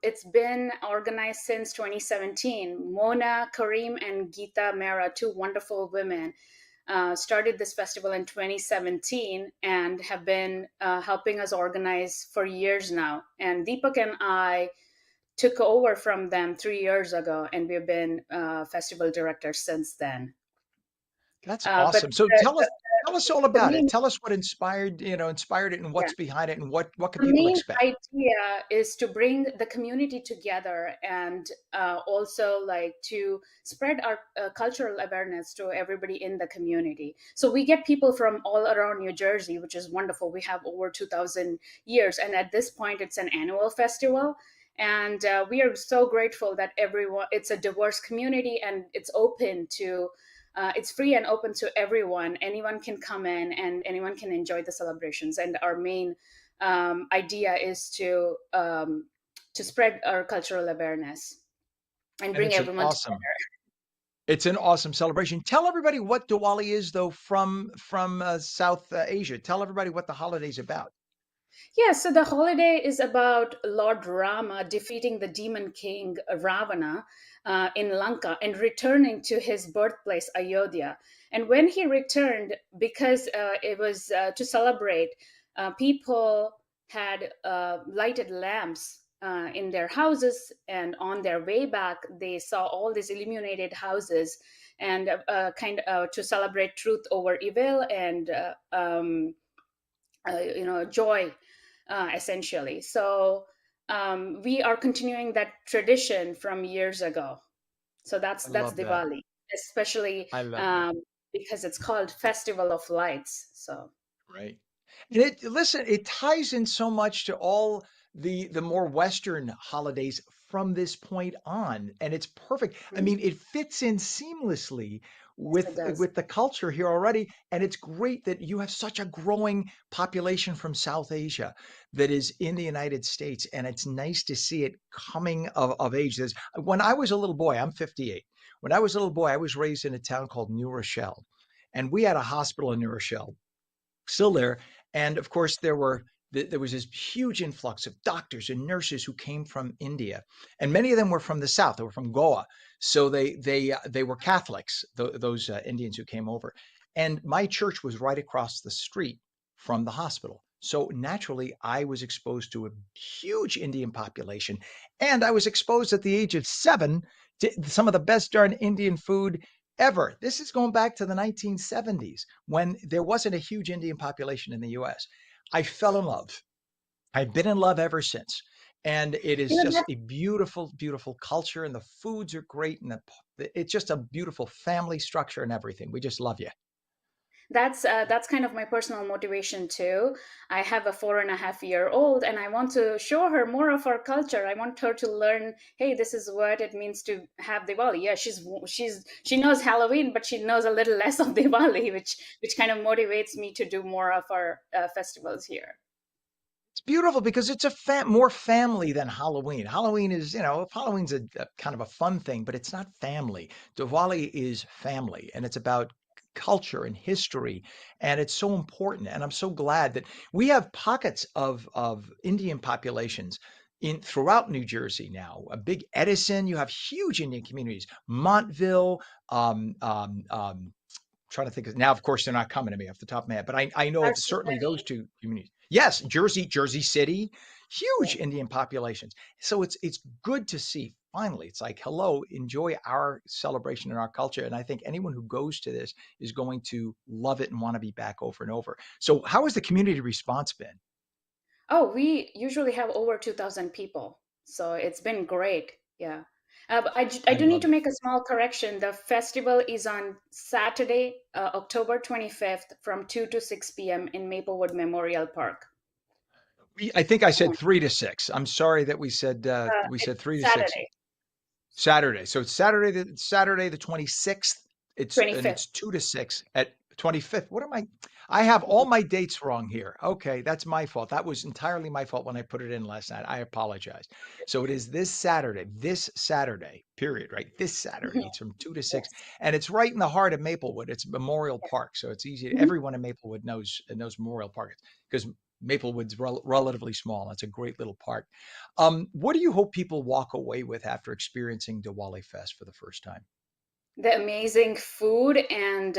It's been organized since 2017. Mona, Kareem, and Geeta Mehra, two wonderful women, started this festival in 2017 and have been helping us organize for years now. And Deepak and I took over from them 3 years ago, and we've been festival directors since then. That's But awesome. So tell us all the about it. main Tell us what inspired it and yeah. what's behind it and what can The people main expect? idea is to bring the community together and also like to spread our cultural awareness to everybody in the community. So we get people from all around New Jersey, which is wonderful. We have over 2,000 years, and at this point, it's an annual festival. And we are so grateful that it's a diverse community and it's open to it's free and open to everyone. Anyone can come in and anyone can enjoy the celebrations. And our main idea is to spread our cultural awareness and And bring it's an everyone awesome together. it's an awesome celebration. Tell everybody what Diwali is, though, from South Asia. Tell everybody what the holiday's about. Yeah, so the holiday is about Lord Rama defeating the demon king Ravana in Lanka and returning to his birthplace, Ayodhya. And when he returned, because it was to celebrate, people had lighted lamps in their houses, and on their way back, they saw all these illuminated houses, and to celebrate truth over evil and joy, essentially. So we are continuing that tradition from years ago. So that's I love that. Diwali, especially I love that. because it's called Festival of Lights. So Right. And it ties in so much to all the more Western holidays from this point on, and it's perfect. I mean, it fits in seamlessly yes, it does. with the culture here already, and it's great that you have such a growing population from South Asia that is in the United States, and it's nice to see it coming of age. When I was a little boy, I'm 58. When I was a little boy, I was raised in a town called New Rochelle, and we had a hospital in New Rochelle still there. And of course, there was this huge influx of doctors and nurses who came from India, and many of them were from the south. They were from Goa, so they were Catholics. Those Indians who came over, and my church was right across the street from the hospital. So naturally, I was exposed to a huge Indian population, and I was exposed at the age of 7 to some of the best darn Indian food ever. This is going back to the 1970s when there wasn't a huge Indian population in the US. I fell in love. I've been in love ever since. And it is You know, just a beautiful, beautiful culture, and the foods are great, and it's just a beautiful family structure and everything. We just love you. that's kind of my personal motivation too. I have a 4.5-year-old, and I want to show her more of our culture. I want her to learn, hey, this is what it means to have Diwali. Yeah, she knows Halloween, but she knows a little less of Diwali, which kind of motivates me to do more of our festivals here. It's beautiful because it's more family than Halloween. Halloween is, if Halloween's a kind of a fun thing, but it's not family. Diwali is family, and it's about culture and history, and it's so important. And I'm so glad that we have pockets of Indian populations in throughout New Jersey now. A big Edison, you have huge Indian communities. Montville, trying to think of now, of course, they're not coming to me off the top of my head, but I know of That's certainly those funny. two communities. Yes, Jersey City, huge Indian populations. So it's good to see finally. It's like, hello, enjoy our celebration and our culture. And I think anyone who goes to this is going to love it and want to be back over and over. So how has the community response been? Oh, we usually have over 2,000 people. So it's been great. Yeah. But I I do need love to it. make a small correction. The festival is on Saturday, October 25th from 2 to 6 p.m. in Maplewood Memorial Park. I think I said 3 to 6. I'm sorry that we said It's 3 to 6. Saturday, Saturday. So it's Saturday the 26th. It's 25th. 2 to 6 at 25th. What am I have all my dates wrong here. Okay, that's my fault. That was entirely my fault when I put it in last night. I apologize. So it is this Saturday, period, right? This Saturday. Mhm. It's from 2 to 6. Yes. And it's right in the heart of Maplewood. It's Memorial Park. So it's easy. Mhm. Everyone in Maplewood knows Memorial Park because Maplewood's relatively small. It's a great little park. What do you hope people walk away with after experiencing Diwali Fest for the first time? The amazing food, and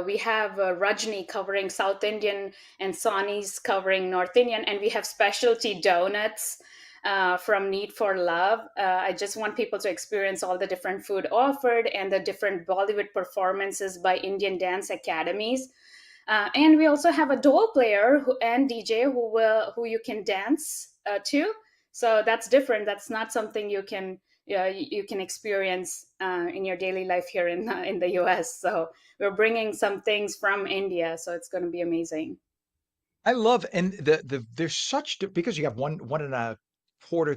we have Rajni covering South Indian and Sonny's covering North Indian, and we have specialty donuts from Need for Love. I just want people to experience all the different food offered and the different Bollywood performances by Indian dance academies. And we also have a dole player and DJ who you can dance to. So that's different. That's not something you can experience in your daily life here in the US. So we're bringing some things from India. So it's going to be amazing. I love and there's because you have 1.25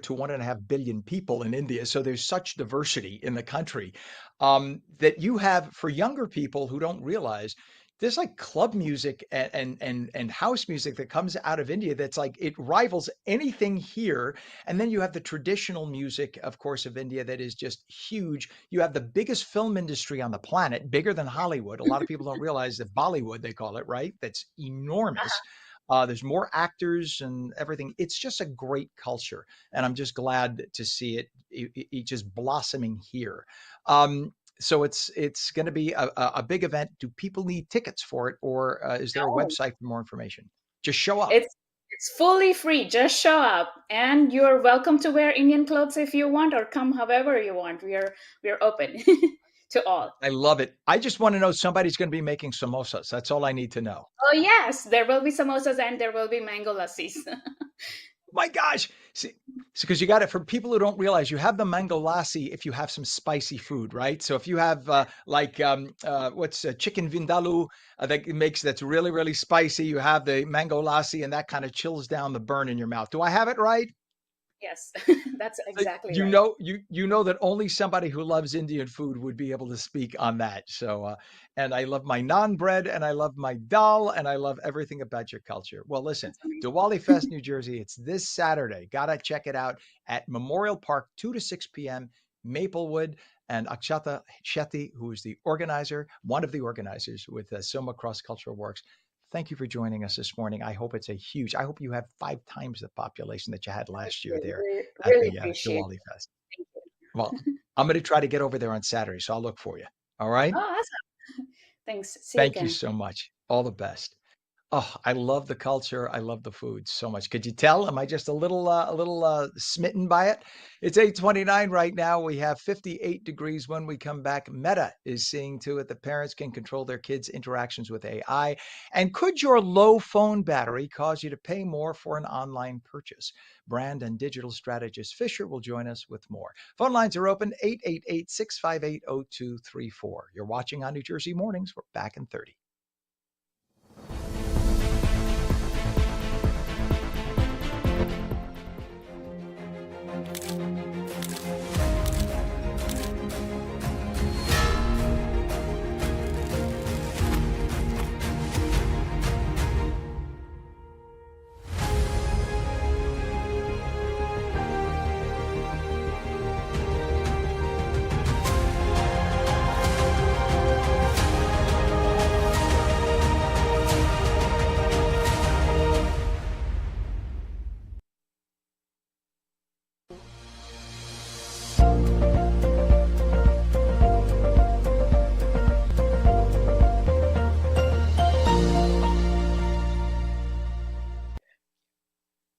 to 1.5 billion people in India, so there's such diversity in the country that you have for younger people who don't realize there's like club music and house music that comes out of India that's like it rivals anything here. And then you have the traditional music, of course, of India that is just huge. You have the biggest film industry on the planet, bigger than Hollywood. A lot of people don't realize that Bollywood, they call it, right? That's enormous. There's more actors and everything. It's just a great culture, and I'm just glad to see it just blossoming here. So it's going to be a big event. Do people need tickets for it, or is there a No, website for more information? Just show up. it's fully free. Just show up, and you're welcome to wear Indian clothes if you want, or come however you want. We're open to all. I love it. I just want to know somebody's going to be making samosas. That's all I need to know. Oh yes, there will be samosas and there will be mango lassis. My gosh. See, because you got it for people who don't realize you have the mango lassi if you have some spicy food, right? So if you have what's chicken vindaloo that's really, really spicy, you have the mango lassi and that kind of chills down the burn in your mouth. Do I have it right? Yes, that's Like, exactly you right. know, you know that only somebody who loves Indian food would be able to speak on that. So, and I love my naan bread, and I love my dal, and I love everything about your culture. Well, listen, That's amazing. Diwali Fest, New Jersey. It's this Saturday. Gotta check it out at Memorial Park, 2 to 6 p.m. Maplewood. And Akshata Shetty, who is the organizer, one of the organizers with Soma Cross Cultural Works. Thank you for joining us this morning. I hope you have 5 times the population that you had Thank last year you. there at Really the appreciate Diwali it. Fest. Thank you. Well, I'm going to try to get over there on Saturday, so I'll look for you. All right. Oh, awesome. Thanks. See you Thank you again. so much. All the best. Oh, I love the culture. I love the food so much. Could you tell? Am I just a little smitten by it? It's 8:29 right now. We have 58 degrees when we come back. Meta is seeing to it that parents can control their kids' interactions with AI. And could your low phone battery cause you to pay more for an online purchase? Brand and digital strategist Fisher will join us with more. Phone lines are open 888-658-0234. You're watching on New Jersey Mornings. We're back in 30.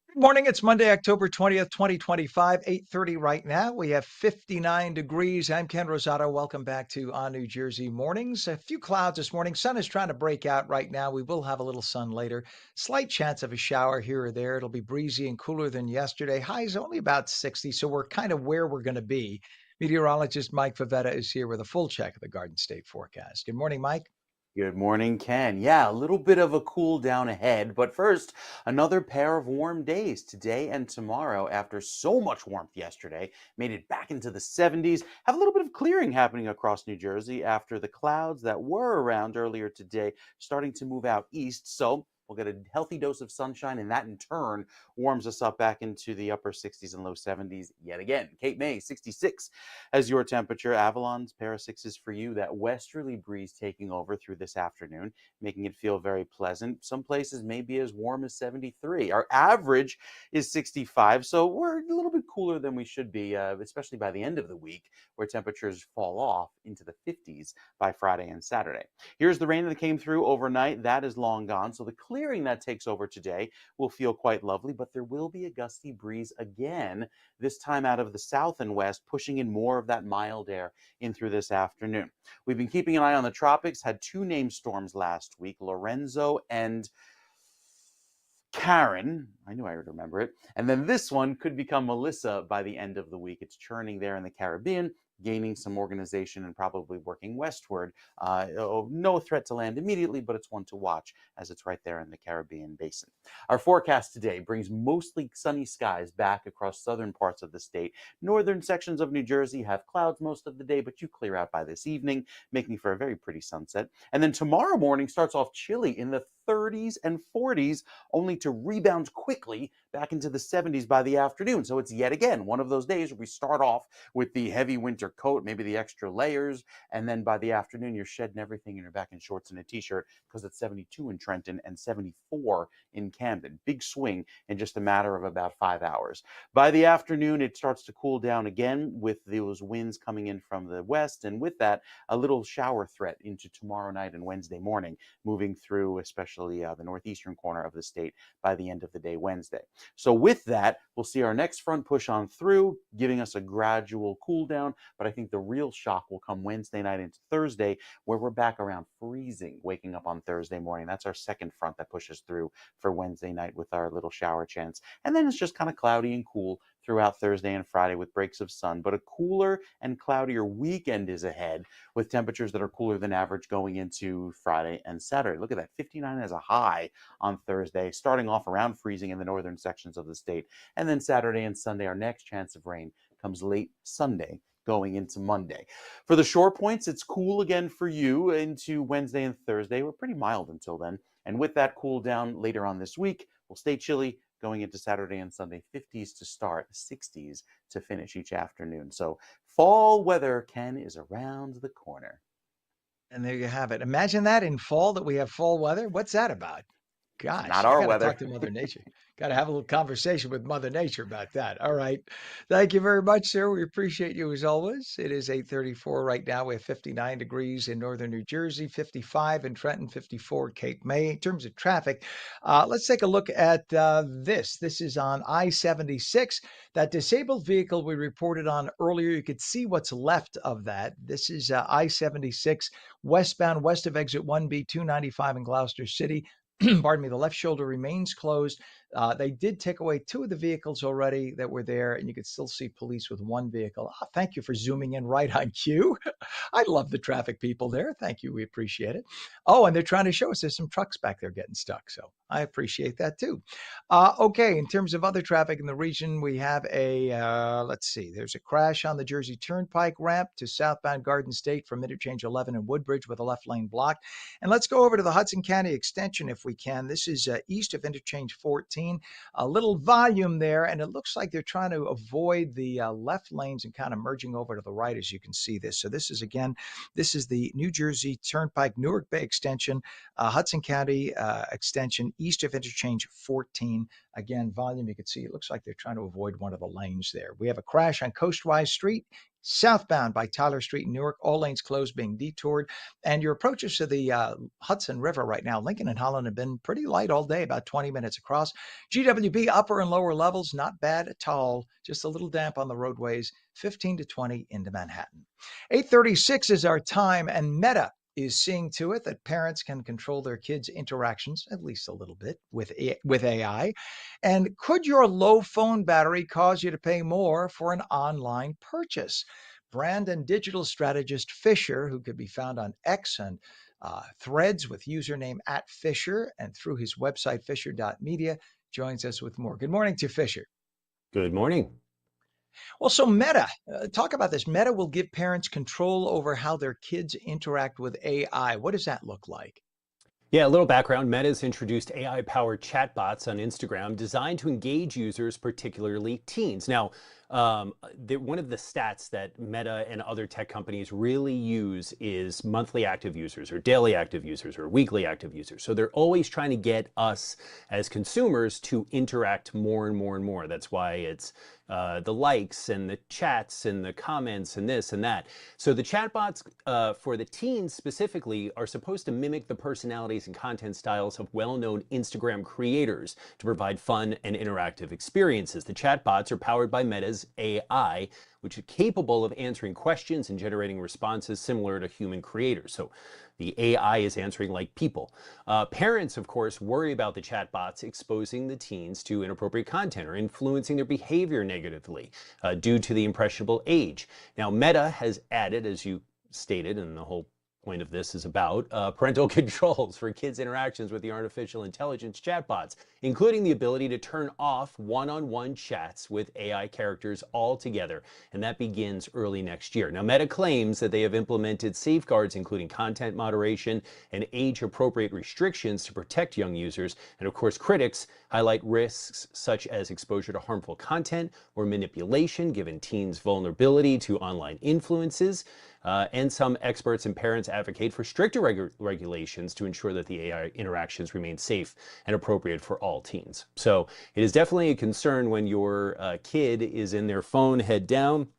Good morning. It's Monday, October 20th, 2025, 8:30 right now. We have 59 degrees. I'm Ken Rosato. Welcome back to On New Jersey Mornings. A few clouds this morning. Sun is trying to break out right now. We will have a little sun later. Slight chance of a shower here or there. It'll be breezy and cooler than yesterday. Highs only about 60, so we're kind of where we're going to be. Meteorologist Mike Favetta is here with a full check of the Garden State forecast. Good morning, Mike. Good morning, Ken. Yeah, a little bit of a cool down ahead, but first, another pair of warm days today and tomorrow after so much warmth yesterday. Made it back into the 70s. Have a little bit of clearing happening across New Jersey after the clouds that were around earlier today starting to move out east. So we'll get a healthy dose of sunshine, and that in turn warms us up back into the upper 60s and low 70s yet again. Cape May, 66 as your temperature. Avalon's pair of sixes for you. That westerly breeze taking over through this afternoon, making it feel very pleasant. Some places may be as warm as 73. Our average is 65, so we're a little bit cooler than we should be, especially by the end of the week, where temperatures fall off into the 50s by Friday and Saturday. Here's the rain that came through overnight. That is long gone, so the clearing that takes over today will feel quite lovely, but there will be a gusty breeze again, this time out of the south and west, pushing in more of that mild air in through this afternoon. We've been keeping an eye on the tropics, had two named storms last week, Lorenzo and Karen. I knew I would remember it. And then this one could become Melissa by the end of the week. It's churning there in the Caribbean, gaining some organization and probably working westward. No threat to land immediately, but it's one to watch as it's right there in the Caribbean basin. Our forecast today brings mostly sunny skies back across southern parts of the state. Northern sections of New Jersey have clouds most of the day, but you clear out by this evening, making for a very pretty sunset. And then tomorrow morning starts off chilly in the 30s and 40s, only to rebound quickly back into the 70s by the afternoon. So it's yet again one of those days where we start off with the heavy winter coat, maybe the extra layers, and then by the afternoon you're shedding everything and you're back in shorts and a t-shirt because it's 72 in Trenton and 74 in Camden. Big swing in just a matter of about 5 hours. By the afternoon it starts to cool down again with those winds coming in from the west, and with that a little shower threat into tomorrow night and Wednesday morning, moving through especially the northeastern corner of the state by the end of the day Wednesday. So with that, we'll see our next front push on through, giving us a gradual cool down, but I think the real shock will come Wednesday night into Thursday, where we're back around freezing, waking up on Thursday morning. That's our second front that pushes through for Wednesday night with our little shower chance. And then it's just kind of cloudy and cool throughout Thursday and Friday with breaks of sun, but a cooler and cloudier weekend is ahead with temperatures that are cooler than average going into Friday and Saturday. Look at that, 59 as a high on Thursday, starting off around freezing in the northern sections of the state. And then Saturday and Sunday, our next chance of rain comes late Sunday going into Monday. For the shore points, it's cool again for you into Wednesday and Thursday. We're pretty mild until then. And with that cool down later on this week, we'll stay chilly going into Saturday and Sunday, 50s to start, 60s to finish each afternoon. So fall weather, Ken, is around the corner. And there you have it. Imagine that in fall, that we have fall weather. What's that about? Gosh, Not I our got to weather. talk to Mother Nature. Got to have a little conversation with Mother Nature about that. All right. Thank you very much, sir. We appreciate you as always. It is 8:34 right now. We have 59 degrees in northern New Jersey, 55 in Trenton, 54 Cape May. In terms of traffic, let's take a look at this. This is on I-76. That disabled vehicle we reported on earlier, you could see what's left of that. This is I-76 westbound west of exit 1B 295 in Gloucester City. Pardon me, the left shoulder remains closed. They did take away two of the vehicles already that were there, and you could still see police with one vehicle. Thank you for zooming in right on cue. I love the traffic people there. Thank you. We appreciate it. Oh, and they're trying to show us there's some trucks back there getting stuck. So I appreciate that too. Okay, in terms of other traffic in the region, we have let's see, there's a crash on the Jersey Turnpike ramp to southbound Garden State from interchange 11 and Woodbridge with a left lane blocked. And let's go over to the Hudson County Extension if we can. This is east of interchange 14. A little volume there, and it looks like they're trying to avoid the left lanes and kind of merging over to the right as you can see this. So this is the New Jersey Turnpike Newark Bay Extension, Hudson County Extension east of interchange 14. Again, volume, you can see it looks like they're trying to avoid one of the lanes there. We have a crash on Coastwise Street, southbound by Tyler Street in Newark, all lanes closed, being detoured. And your approaches to the Hudson River right now, Lincoln and Holland, have been pretty light all day, about 20 minutes across. GWB upper and lower levels, not bad at all, just a little damp on the roadways, 15 to 20 into Manhattan. 8:36 is our time, and Meta is seeing to it that parents can control their kids' interactions, at least a little bit, with AI. And could your low phone battery cause you to pay more for an online purchase? Brand and digital strategist Fisher, who could be found on X and Threads with username @Fisher and through his website, fisher.media, joins us with more. Good morning to Fisher. Good morning. Well, so Meta, talk about this. Meta will give parents control over how their kids interact with AI. What does that look like? Yeah, a little background. Meta's introduced AI-powered chatbots on Instagram designed to engage users, particularly teens. Now, one of the stats that Meta and other tech companies really use is monthly active users or daily active users or weekly active users. So they're always trying to get us as consumers to interact more and more and more. That's why it's the likes and the chats and the comments and this and that. So the chatbots for the teens specifically are supposed to mimic the personalities and content styles of well-known Instagram creators to provide fun and interactive experiences. The chatbots are powered by Meta's AI, which is capable of answering questions and generating responses similar to human creators. So the AI is answering like people. Parents, of course, worry about the chatbots exposing the teens to inappropriate content or influencing their behavior negatively due to the impressionable age. Now, Meta has added, as you stated, and the whole point of this is about parental controls for kids' interactions with the artificial intelligence chatbots, including the ability to turn off one-on-one chats with AI characters altogether, and that begins early next year. Now, Meta claims that they have implemented safeguards, including content moderation and age-appropriate restrictions to protect young users, and of course, critics highlight risks such as exposure to harmful content or manipulation, given teens' vulnerability to online influences. And some experts and parents advocate for stricter regulations to ensure that the AI interactions remain safe and appropriate for all teens. So it is definitely a concern when your kid is in their phone head down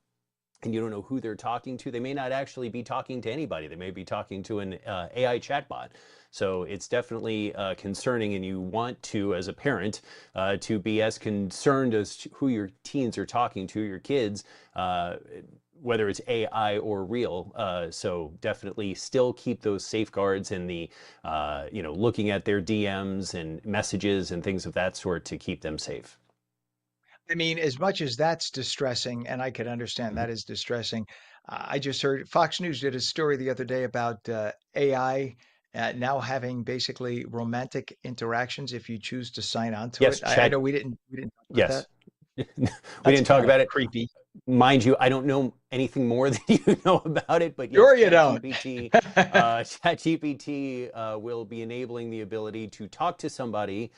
and you don't know who they're talking to. They may not actually be talking to anybody. They may be talking to an AI chatbot. So it's definitely concerning, and you want to, as a parent, to be as concerned as to who your teens are talking to, your kids, whether it's AI or real. So definitely still keep those safeguards and the, looking at their DMs and messages and things of that sort to keep them safe. I mean, as much as that's distressing, and I could understand that is distressing, I just heard Fox News did a story the other day about AI now having basically romantic interactions if you choose to sign on to Yes, it. I know we didn't talk about yes. that. We That's didn't talk kinda about it. creepy. Mind you, I don't know anything more than you know about it, but yes, Sure you don't. ChatGPT will be enabling the ability to talk to somebody,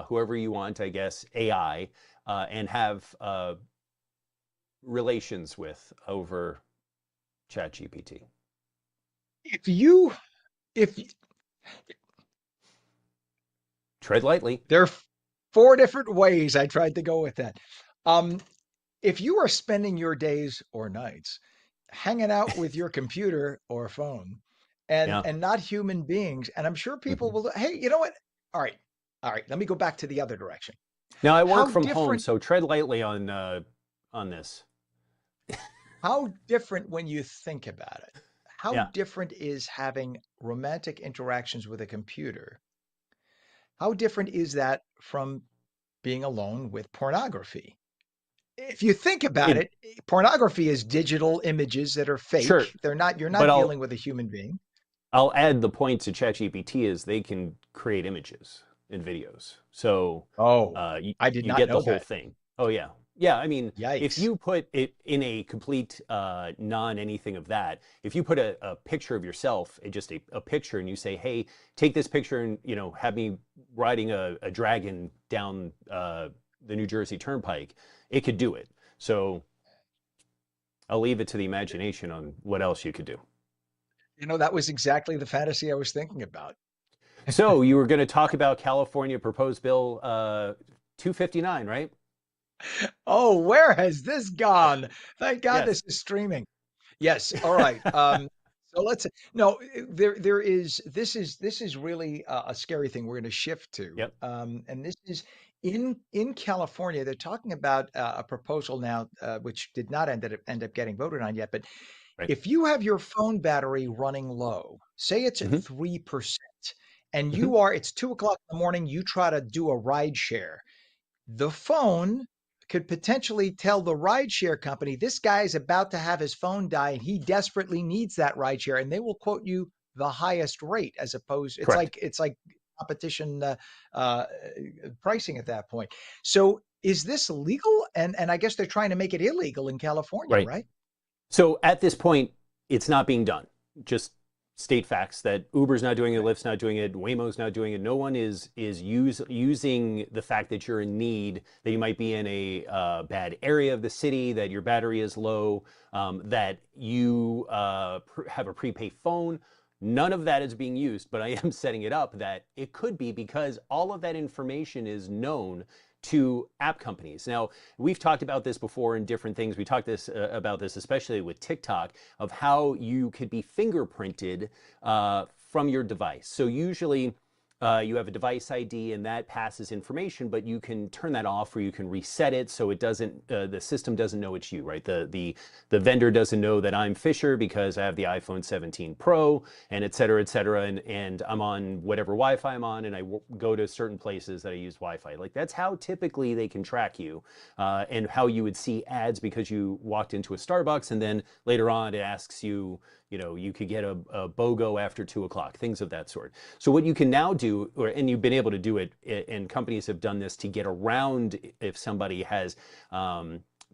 whoever you want, I guess, AI, and have relations with over ChatGPT. If Tread lightly. There are 4 different ways I tried to go with that. If you are spending your days or nights hanging out with your computer or phone Yeah. and not human beings, and I'm sure people Mhm. will, hey, you know what? All right, let me go back to the other direction. Now I work How from home, different so tread lightly on this. how different when you think about it? How Yeah. different is having romantic interactions with a computer? How different is that from being alone with pornography? If you think about It it, pornography is digital images that are Sure, fake. You're but not dealing with a human being. I'll add the point to ChatGPT is they can create images and videos. So Oh, I did you not get the know whole that. thing. Oh yeah. Yeah, I mean, if Yikes. you put it in a complete non-anything of that, if you put a picture of yourself, just a picture, and you say, hey, take this picture and, have me riding a dragon down the New Jersey Turnpike, it could do it. So I'll leave it to the imagination on what else you could do. That was exactly the fantasy I was thinking about. So you were going to talk about California proposed bill 259, right? Oh, where has this gone? Thank God Yes. this is streaming. Yes. All right. So let's no. This is really a scary thing. We're going to shift to. Yep. And this is in California. They're talking about a proposal now, which did not end up getting voted on yet. But Right. if you have your phone battery running low, say it's at Mm-hmm. 3%, and Mm-hmm. it's 2 o'clock in the morning, you try to do a ride share, the phone could potentially tell the rideshare company this guy is about to have his phone die and he desperately needs that rideshare, and they will quote you the highest rate as opposed. Correct. It's like competition pricing at that point. So is this legal? And I guess they're trying to make it illegal in California, Right. right? So at this point, it's not being done. Just state facts that Uber's not doing it, Lyft's not doing it, Waymo's not doing it. No one is using the fact that you're in need, that you might be in a bad area of the city, that your battery is low, that you have a prepaid phone. None of that is being used, but I am setting it up that it could be because all of that information is known to app companies. Now, we've talked about this before in different things. We talked about this especially with TikTok, of how you could be fingerprinted from your device. So usually you have a device ID and that passes information, but you can turn that off or you can reset it so it doesn't, the system doesn't know it's you, right? The vendor doesn't know that I'm Fisher because I have the iPhone 17 Pro and et cetera, and I'm on whatever Wi-Fi I'm on, and I go to certain places that I use Wi-Fi. Like that's how typically they can track you and how you would see ads because you walked into a Starbucks and then later on it asks you, you could get a BOGO after 2 o'clock, things of that sort. So what you can now do, and you've been able to do it, and companies have done this to get around if somebody has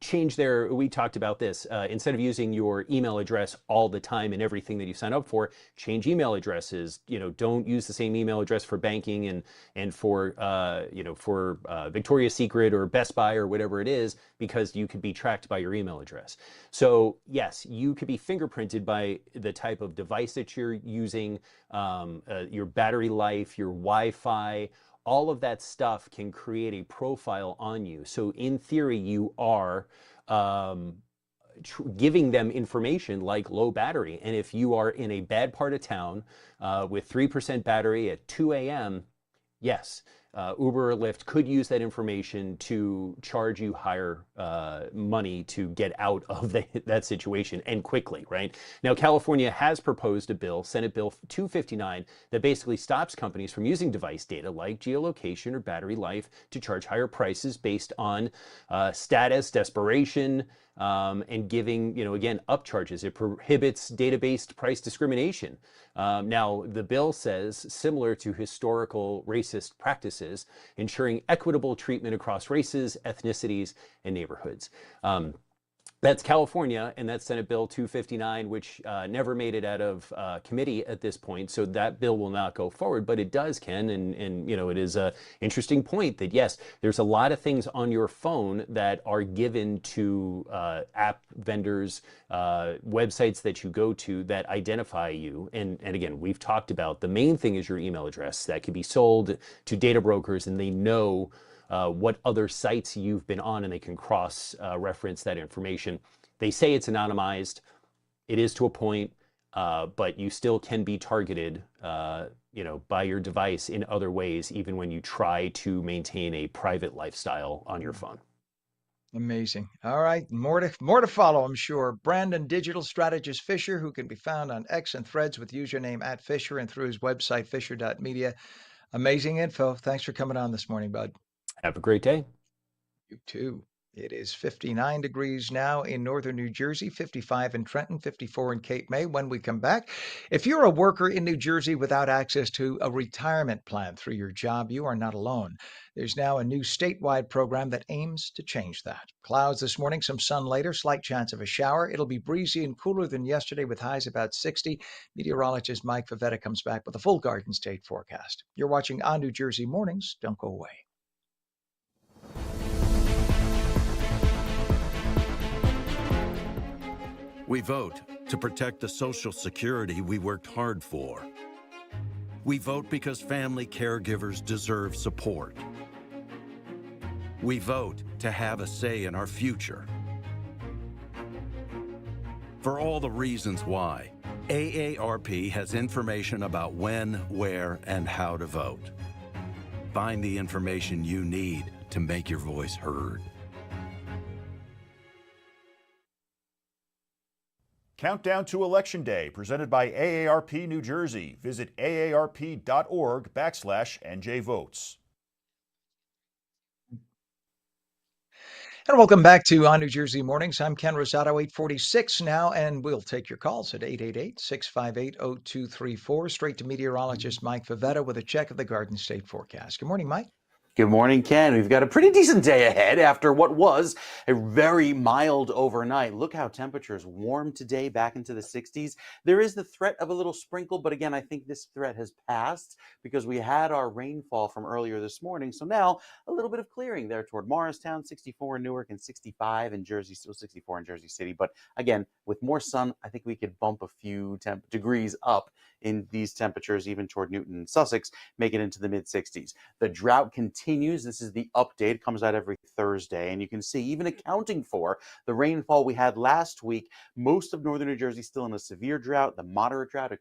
changed we talked about this, instead of using your email address all the time in everything that you sign up for, change email addresses. Don't use the same email address for banking and for Victoria's Secret or Best Buy or whatever it is, because you could be tracked by your email address. So yes, you could be fingerprinted by the type of device that you're using, your battery life, your Wi-Fi. All of that stuff can create a profile on you. So in theory, you are giving them information like low battery. And if you are in a bad part of town with 3% battery at 2 a.m., yes, Uber or Lyft could use that information to charge you higher money to get out of that situation, and quickly, right? Now, California has proposed a bill, Senate Bill 259, that basically stops companies from using device data like geolocation or battery life to charge higher prices based on status, desperation, and giving, again, upcharges. It prohibits data-based price discrimination. Now, the bill says, similar to historical racist practices, ensuring equitable treatment across races, ethnicities, and neighborhoods. That's California, and that's Senate Bill 259, which never made it out of committee at this point. So that bill will not go forward, but it does, Ken. And you know, it is an interesting point that, yes, there's a lot of things on your phone that are given to app vendors, websites that you go to that identify you. And again, we've talked about the main thing is your email address that can be sold to data brokers, and they know what other sites you've been on, and they can cross reference that information. They say it's anonymized. It is to a point, but you still can be targeted, you know, by your device in other ways, even when you try to maintain a private lifestyle on your phone. Amazing. All right, more to follow, I'm sure. Brandon, digital strategist Fisher, who can be found on X and Threads with username @Fisher and through his website fisher.media. Amazing info. Thanks for coming on this morning, bud. Have a great day. You too. It is 59 degrees now in northern New Jersey, 55 in Trenton, 54 in Cape May. When we come back, if you're a worker in New Jersey without access to a retirement plan through your job, you are not alone. There's now a new statewide program that aims to change that. Clouds this morning, some sun later, slight chance of a shower. It'll be breezy and cooler than yesterday with highs about 60. Meteorologist Mike Favetta comes back with a full Garden State forecast. You're watching On New Jersey Mornings. Don't go away. We vote to protect the Social Security we worked hard for. We vote because family caregivers deserve support. We vote to have a say in our future. For all the reasons why, AARP has information about when, where, and how to vote. Find the information you need to make your voice heard. Countdown to Election Day, presented by AARP New Jersey. Visit aarp.org/NJ Votes. And welcome back to On New Jersey Mornings. I'm Ken Rosato, 846 now, and we'll take your calls at 888-658-0234. Straight to meteorologist Mike Favetta with a check of the Garden State forecast. Good morning, Mike. Good morning, Ken. We've got a pretty decent day ahead after what was a very mild overnight. Look how temperatures warmed today back into the 60s. There is the threat of a little sprinkle, but again, I think this threat has passed because we had our rainfall from earlier this morning. So now a little bit of clearing there toward Morristown, 64 in Newark, and 65 in Jersey, still 64 in Jersey City. But again, with more sun, I think we could bump a few degrees up in these temperatures, even toward Newton and Sussex, make it into the mid-60s. The drought continues. This is the update. It comes out every Thursday, and you can see, even accounting for the rainfall we had last week, most of northern New Jersey still in a severe drought. The moderate drought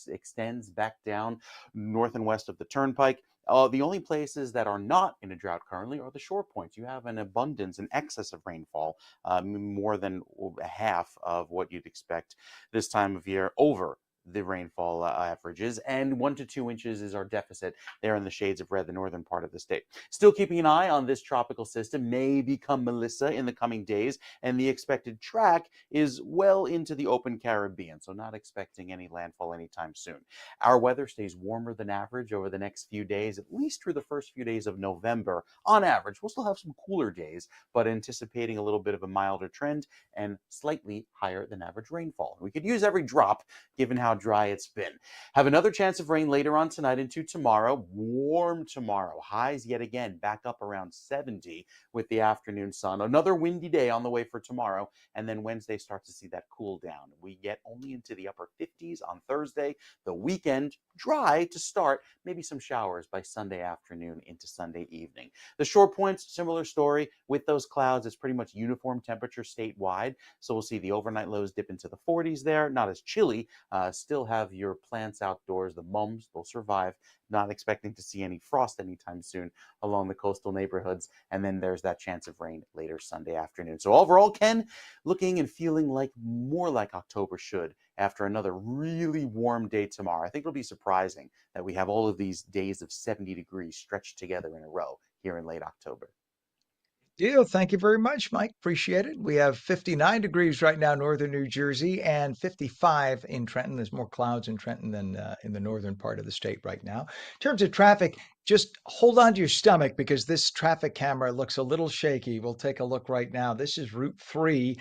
extends back down north and west of the Turnpike. The only places that are not in a drought currently are the shore points. You have an abundance, an excess of rainfall, more than half of what you'd expect this time of year over the rainfall averages, and 1 to 2 inches is our deficit there in the shades of red, the northern part of the state. Still keeping an eye on this tropical system, may become Melissa in the coming days, and the expected track is well into the open Caribbean, so not expecting any landfall anytime soon. Our weather stays warmer than average over the next few days, at least through the first few days of November. On average, we'll still have some cooler days, but anticipating a little bit of a milder trend and slightly higher than average rainfall. We could use every drop given how dry it's been. Have another chance of rain later on tonight into tomorrow. Warm tomorrow. Highs yet again back up around 70 with the afternoon sun. Another windy day on the way for tomorrow. And then Wednesday starts to see that cool down. We get only into the upper 50s on Thursday. The weekend dry to start. Maybe some showers by Sunday afternoon into Sunday evening. The shore points, similar story. With those clouds, it's pretty much uniform temperature statewide. So we'll see the overnight lows dip into the 40s there. Not as chilly. Still have your plants outdoors, the mums, they'll survive. Not expecting to see any frost anytime soon along the coastal neighborhoods. And then there's that chance of rain later Sunday afternoon. So overall, Ken, looking and feeling like more like October should after another really warm day tomorrow. I think it'll be surprising that we have all of these days of 70 degrees stretched together in a row here in late October. Deal. Thank you very much, Mike. Appreciate it. We have 59 degrees right now, northern New Jersey, and 55 in Trenton. There's more clouds in Trenton than in the northern part of the state right now. In terms of traffic, just hold on to your stomach because this traffic camera looks a little shaky. We'll take a look right now. This is Route 3.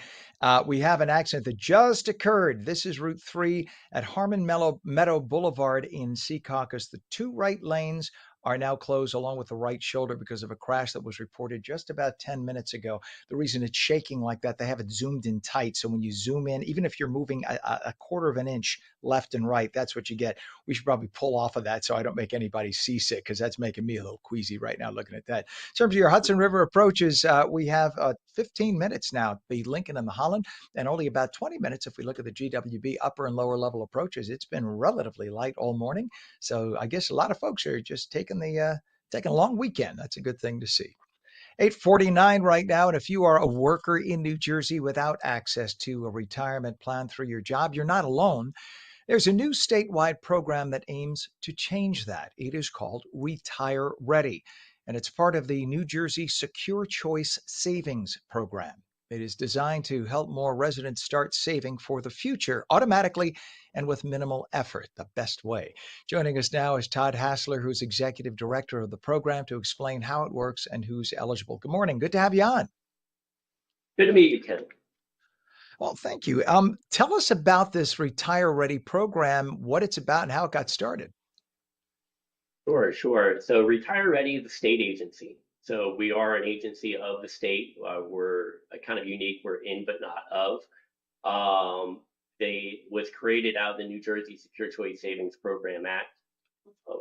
We have an accident that just occurred. This is Route 3 at Harmon Meadow Boulevard in Secaucus. The two right lanes are now closed along with the right shoulder because of a crash that was reported just about 10 minutes ago. The reason it's shaking like that, they have it zoomed in tight. So when you zoom in, even if you're moving a quarter of an inch left and right, that's what you get. We should probably pull off of that so I don't make anybody seasick because that's making me a little queasy right now looking at that. In terms of your Hudson River approaches, we have 15 minutes now, the Lincoln and the Holland, and only about 20 minutes if we look at the GWB upper and lower level approaches. It's been relatively light all morning. So I guess a lot of folks are just taking a long weekend. That's a good thing to see. 8:49 right now, and if you are a worker in New Jersey without access to a retirement plan through your job, you're not alone. There's a new statewide program that aims to change that. It is called Retire Ready, and it's part of the New Jersey Secure Choice Savings Program. It is designed to help more residents start saving for the future automatically and with minimal effort, the best way. Joining us now is Todd Hassler, who's executive director of the program, to explain how it works and who's eligible. Good morning. Good to have you on. Good to meet you, Ken. Well, thank you. Tell us about this Retire Ready program, what it's about, and how it got started. Sure. So Retire Ready is the state agency. So we are an agency of the state. We're kind of unique. We're in, but not of. They was created out of the New Jersey Secure Choice Savings Program Act.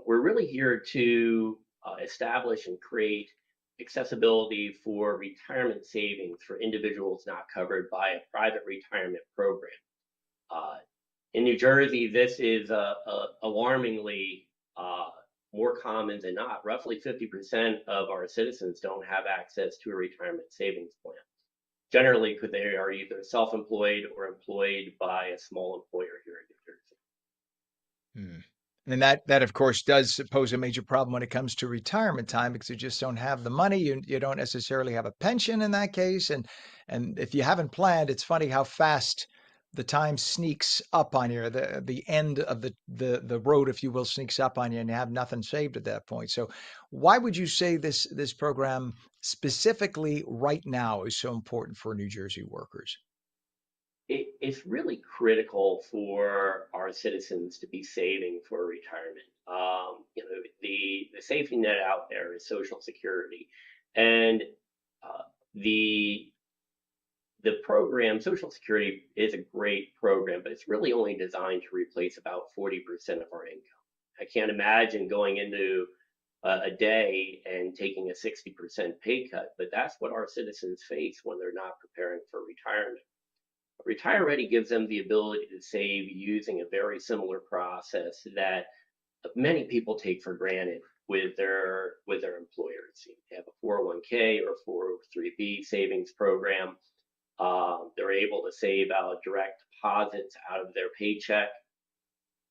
We're really here to establish and create accessibility for retirement savings for individuals not covered by a private retirement program. In New Jersey, this is alarmingly more common than not. Roughly 50% of our citizens don't have access to a retirement savings plan. Generally, because they are either self-employed or employed by a small employer here in New Jersey. And that, of course, does pose a major problem when it comes to retirement time because you just don't have the money. You don't necessarily have a pension in that case. And if you haven't planned, it's funny how fast the time sneaks up on you. The end of the road, if you will, sneaks up on you and you have nothing saved at that point. So why would you say this program specifically right now is so important for New Jersey workers? It's really critical for our citizens to be saving for retirement. The safety net out there is Social Security, and the program, Social Security, is a great program, but it's really only designed to replace about 40% of our income. I can't imagine going into a day and taking a 60% pay cut, but that's what our citizens face when they're not preparing for retirement. Retire Ready gives them the ability to save using a very similar process that many people take for granted with their employers. They have a 401k or 403b savings program. They're able to save out direct deposits out of their paycheck.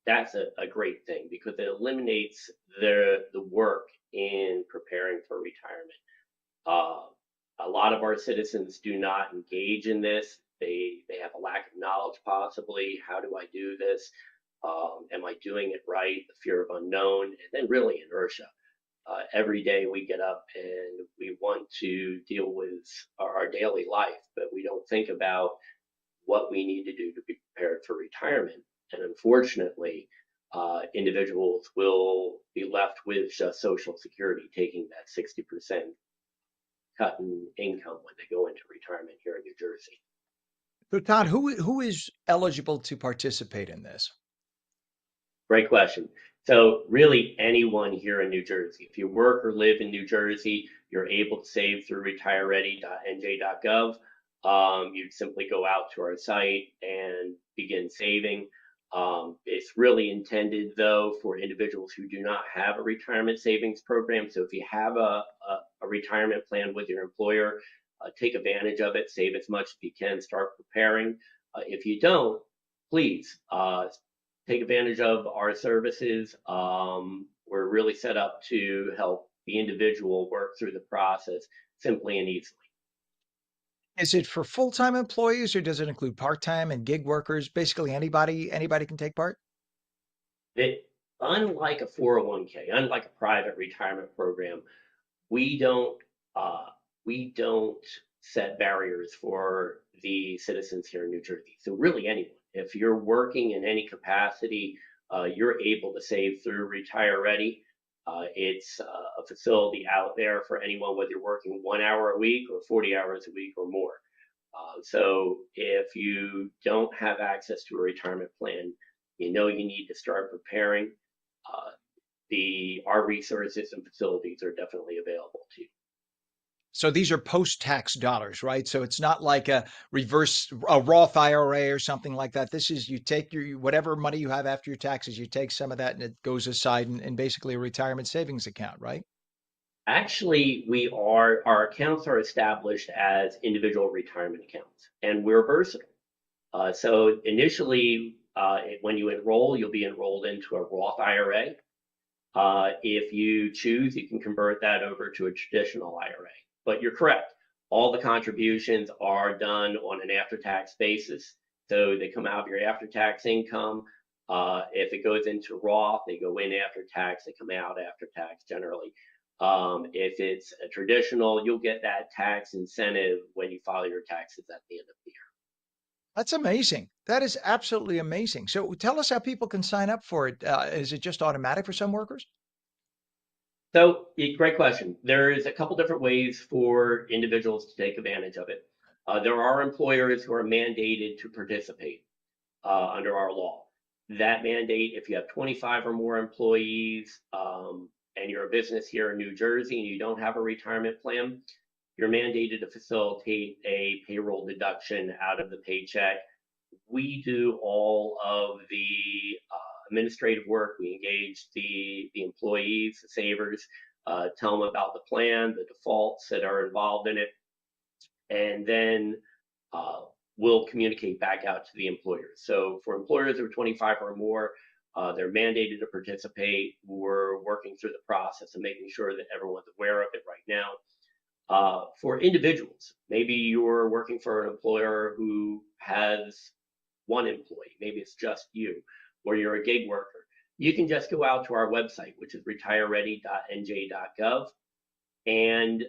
That's a great thing because it eliminates the work in preparing for retirement. A lot of our citizens do not engage in this. They have a lack of knowledge, possibly. How do I do this? Am I doing it right? The fear of unknown, and then really inertia. Every day we get up and we want to deal with our daily life, but we don't think about what we need to do to be prepared for retirement. And unfortunately, individuals will be left with just Social Security, taking that 60% cut in income when they go into retirement here in New Jersey. So Todd, who is eligible to participate in this? Great question. So really anyone here in New Jersey, if you work or live in New Jersey, you're able to save through retireready.nj.gov. You simply go out to our site and begin saving. It's really intended, though, for individuals who do not have a retirement savings program. So if you have a retirement plan with your employer, take advantage of it, save as much as you can, start preparing. If you don't, please take advantage of our services. We're really set up to help the individual work through the process simply and easily. Is it for full-time employees or does it include part-time and gig workers? Basically anybody can take part? It, unlike a 401k, unlike a private retirement program, we don't uh, we don't set barriers for the citizens here in New Jersey. So really anyone, if you're working in any capacity, you're able to save through Retire Ready. It's a facility out there for anyone, whether you're working 1 hour a week or 40 hours a week or more. So if you don't have access to a retirement plan, you know you need to start preparing. Uh, our resources and facilities are definitely available to you. So these are post-tax dollars, right? So it's not like a Roth IRA or something like that. This is you take your whatever money you have after your taxes, you take some of that and it goes aside in basically a retirement savings account, right? Actually, our accounts are established as individual retirement accounts, and we're versatile. So initially, when you enroll, you'll be enrolled into a Roth IRA. If you choose, you can convert that over to a traditional IRA. But you're correct. All the contributions are done on an after-tax basis. So they come out of your after-tax income. If it goes into Roth, they go in after tax, they come out after tax generally. If it's a traditional, you'll get that tax incentive when you file your taxes at the end of the year. That's amazing. That is absolutely amazing. So tell us how people can sign up for it. Is it just automatic for some workers? So, great question. There's a couple different ways for individuals to take advantage of it. There are employers who are mandated to participate under our law. That mandate, if you have 25 or more employees and you're a business here in New Jersey and you don't have a retirement plan, you're mandated to facilitate a payroll deduction out of the paycheck. We do all of the administrative work. We engage the employees, the savers, tell them about the plan, the defaults that are involved in it, and then we'll communicate back out to the employers. So for employers who are 25 or more, they're mandated to participate. We're working through the process and making sure that everyone's aware of it right now. For individuals, maybe you're working for an employer who has one employee, maybe it's just you, or you're a gig worker. You can just go out to our website, which is retireready.nj.gov. And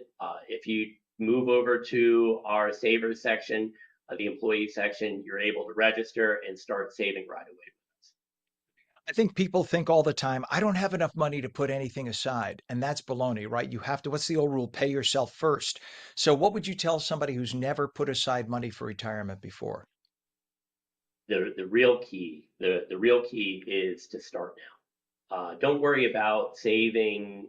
if you move over to our savers section, the employee section, you're able to register and start saving right away. I think people think all the time, I don't have enough money to put anything aside. And that's baloney, right? You have to, what's the old rule? Pay yourself first. So what would you tell somebody who's never put aside money for retirement before? The real key is to start now. Don't worry about saving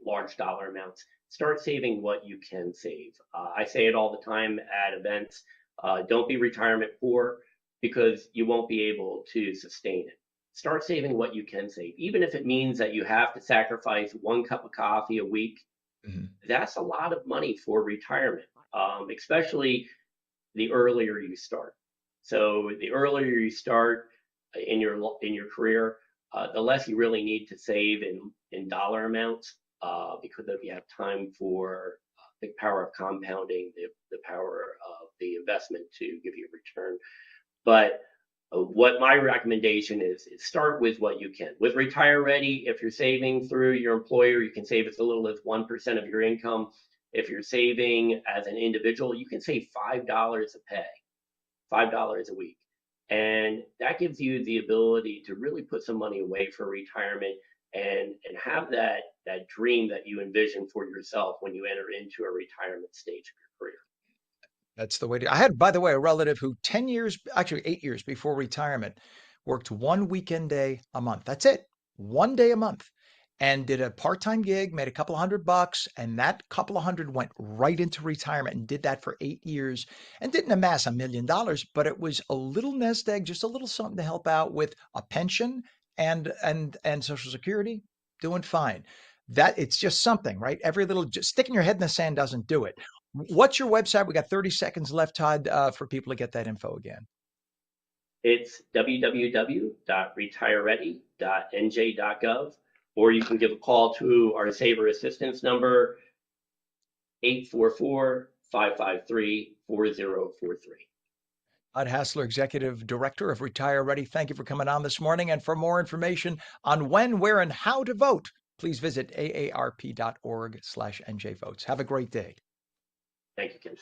large dollar amounts. Start saving what you can save. I say it all the time at events. Don't be retirement poor, because you won't be able to sustain it. Start saving what you can save, even if it means that you have to sacrifice 1 cup of coffee a week. Mm-hmm. That's a lot of money for retirement, especially the earlier you start. So the earlier you start in your career, the less you really need to save in dollar amounts, because if you have time for the power of compounding, the power of the investment to give you a return. But what my recommendation is start with what you can. With Retire Ready, if you're saving through your employer, you can save as little as 1% of your income. If you're saving as an individual, you can save $5 a pay, $5 a week. And that gives you the ability to really put some money away for retirement and have that dream that you envision for yourself when you enter into a retirement stage of your career. That's the way to. I had, by the way, a relative who 10 years, actually 8 years before retirement, worked 1 weekend day a month. That's it. 1 day a month. And did a part-time gig, made a couple $100, and that couple of hundred went right into retirement and did that for 8 years and didn't amass $1 million, but it was a little nest egg, just a little something to help out with a pension and Social Security, doing fine. That it's just something, right? Every little, just sticking your head in the sand doesn't do it. What's your website? We got 30 seconds left, Todd, for people to get that info again. It's www.retireready.nj.gov, or you can give a call to our Saver Assistance number, 844-5 553-4043. Todd Hassler, Executive Director of Retire Ready, thank you for coming on this morning. And for more information on when, where, and how to vote, please visit aarp.org/NJ votes. Have a great day. Thank you, Kim.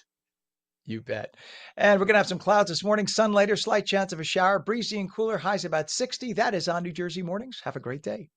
You bet. And we're going to have some clouds this morning, sun later, slight chance of a shower, breezy and cooler, highs about 60. That is on New Jersey Mornings. Have a great day.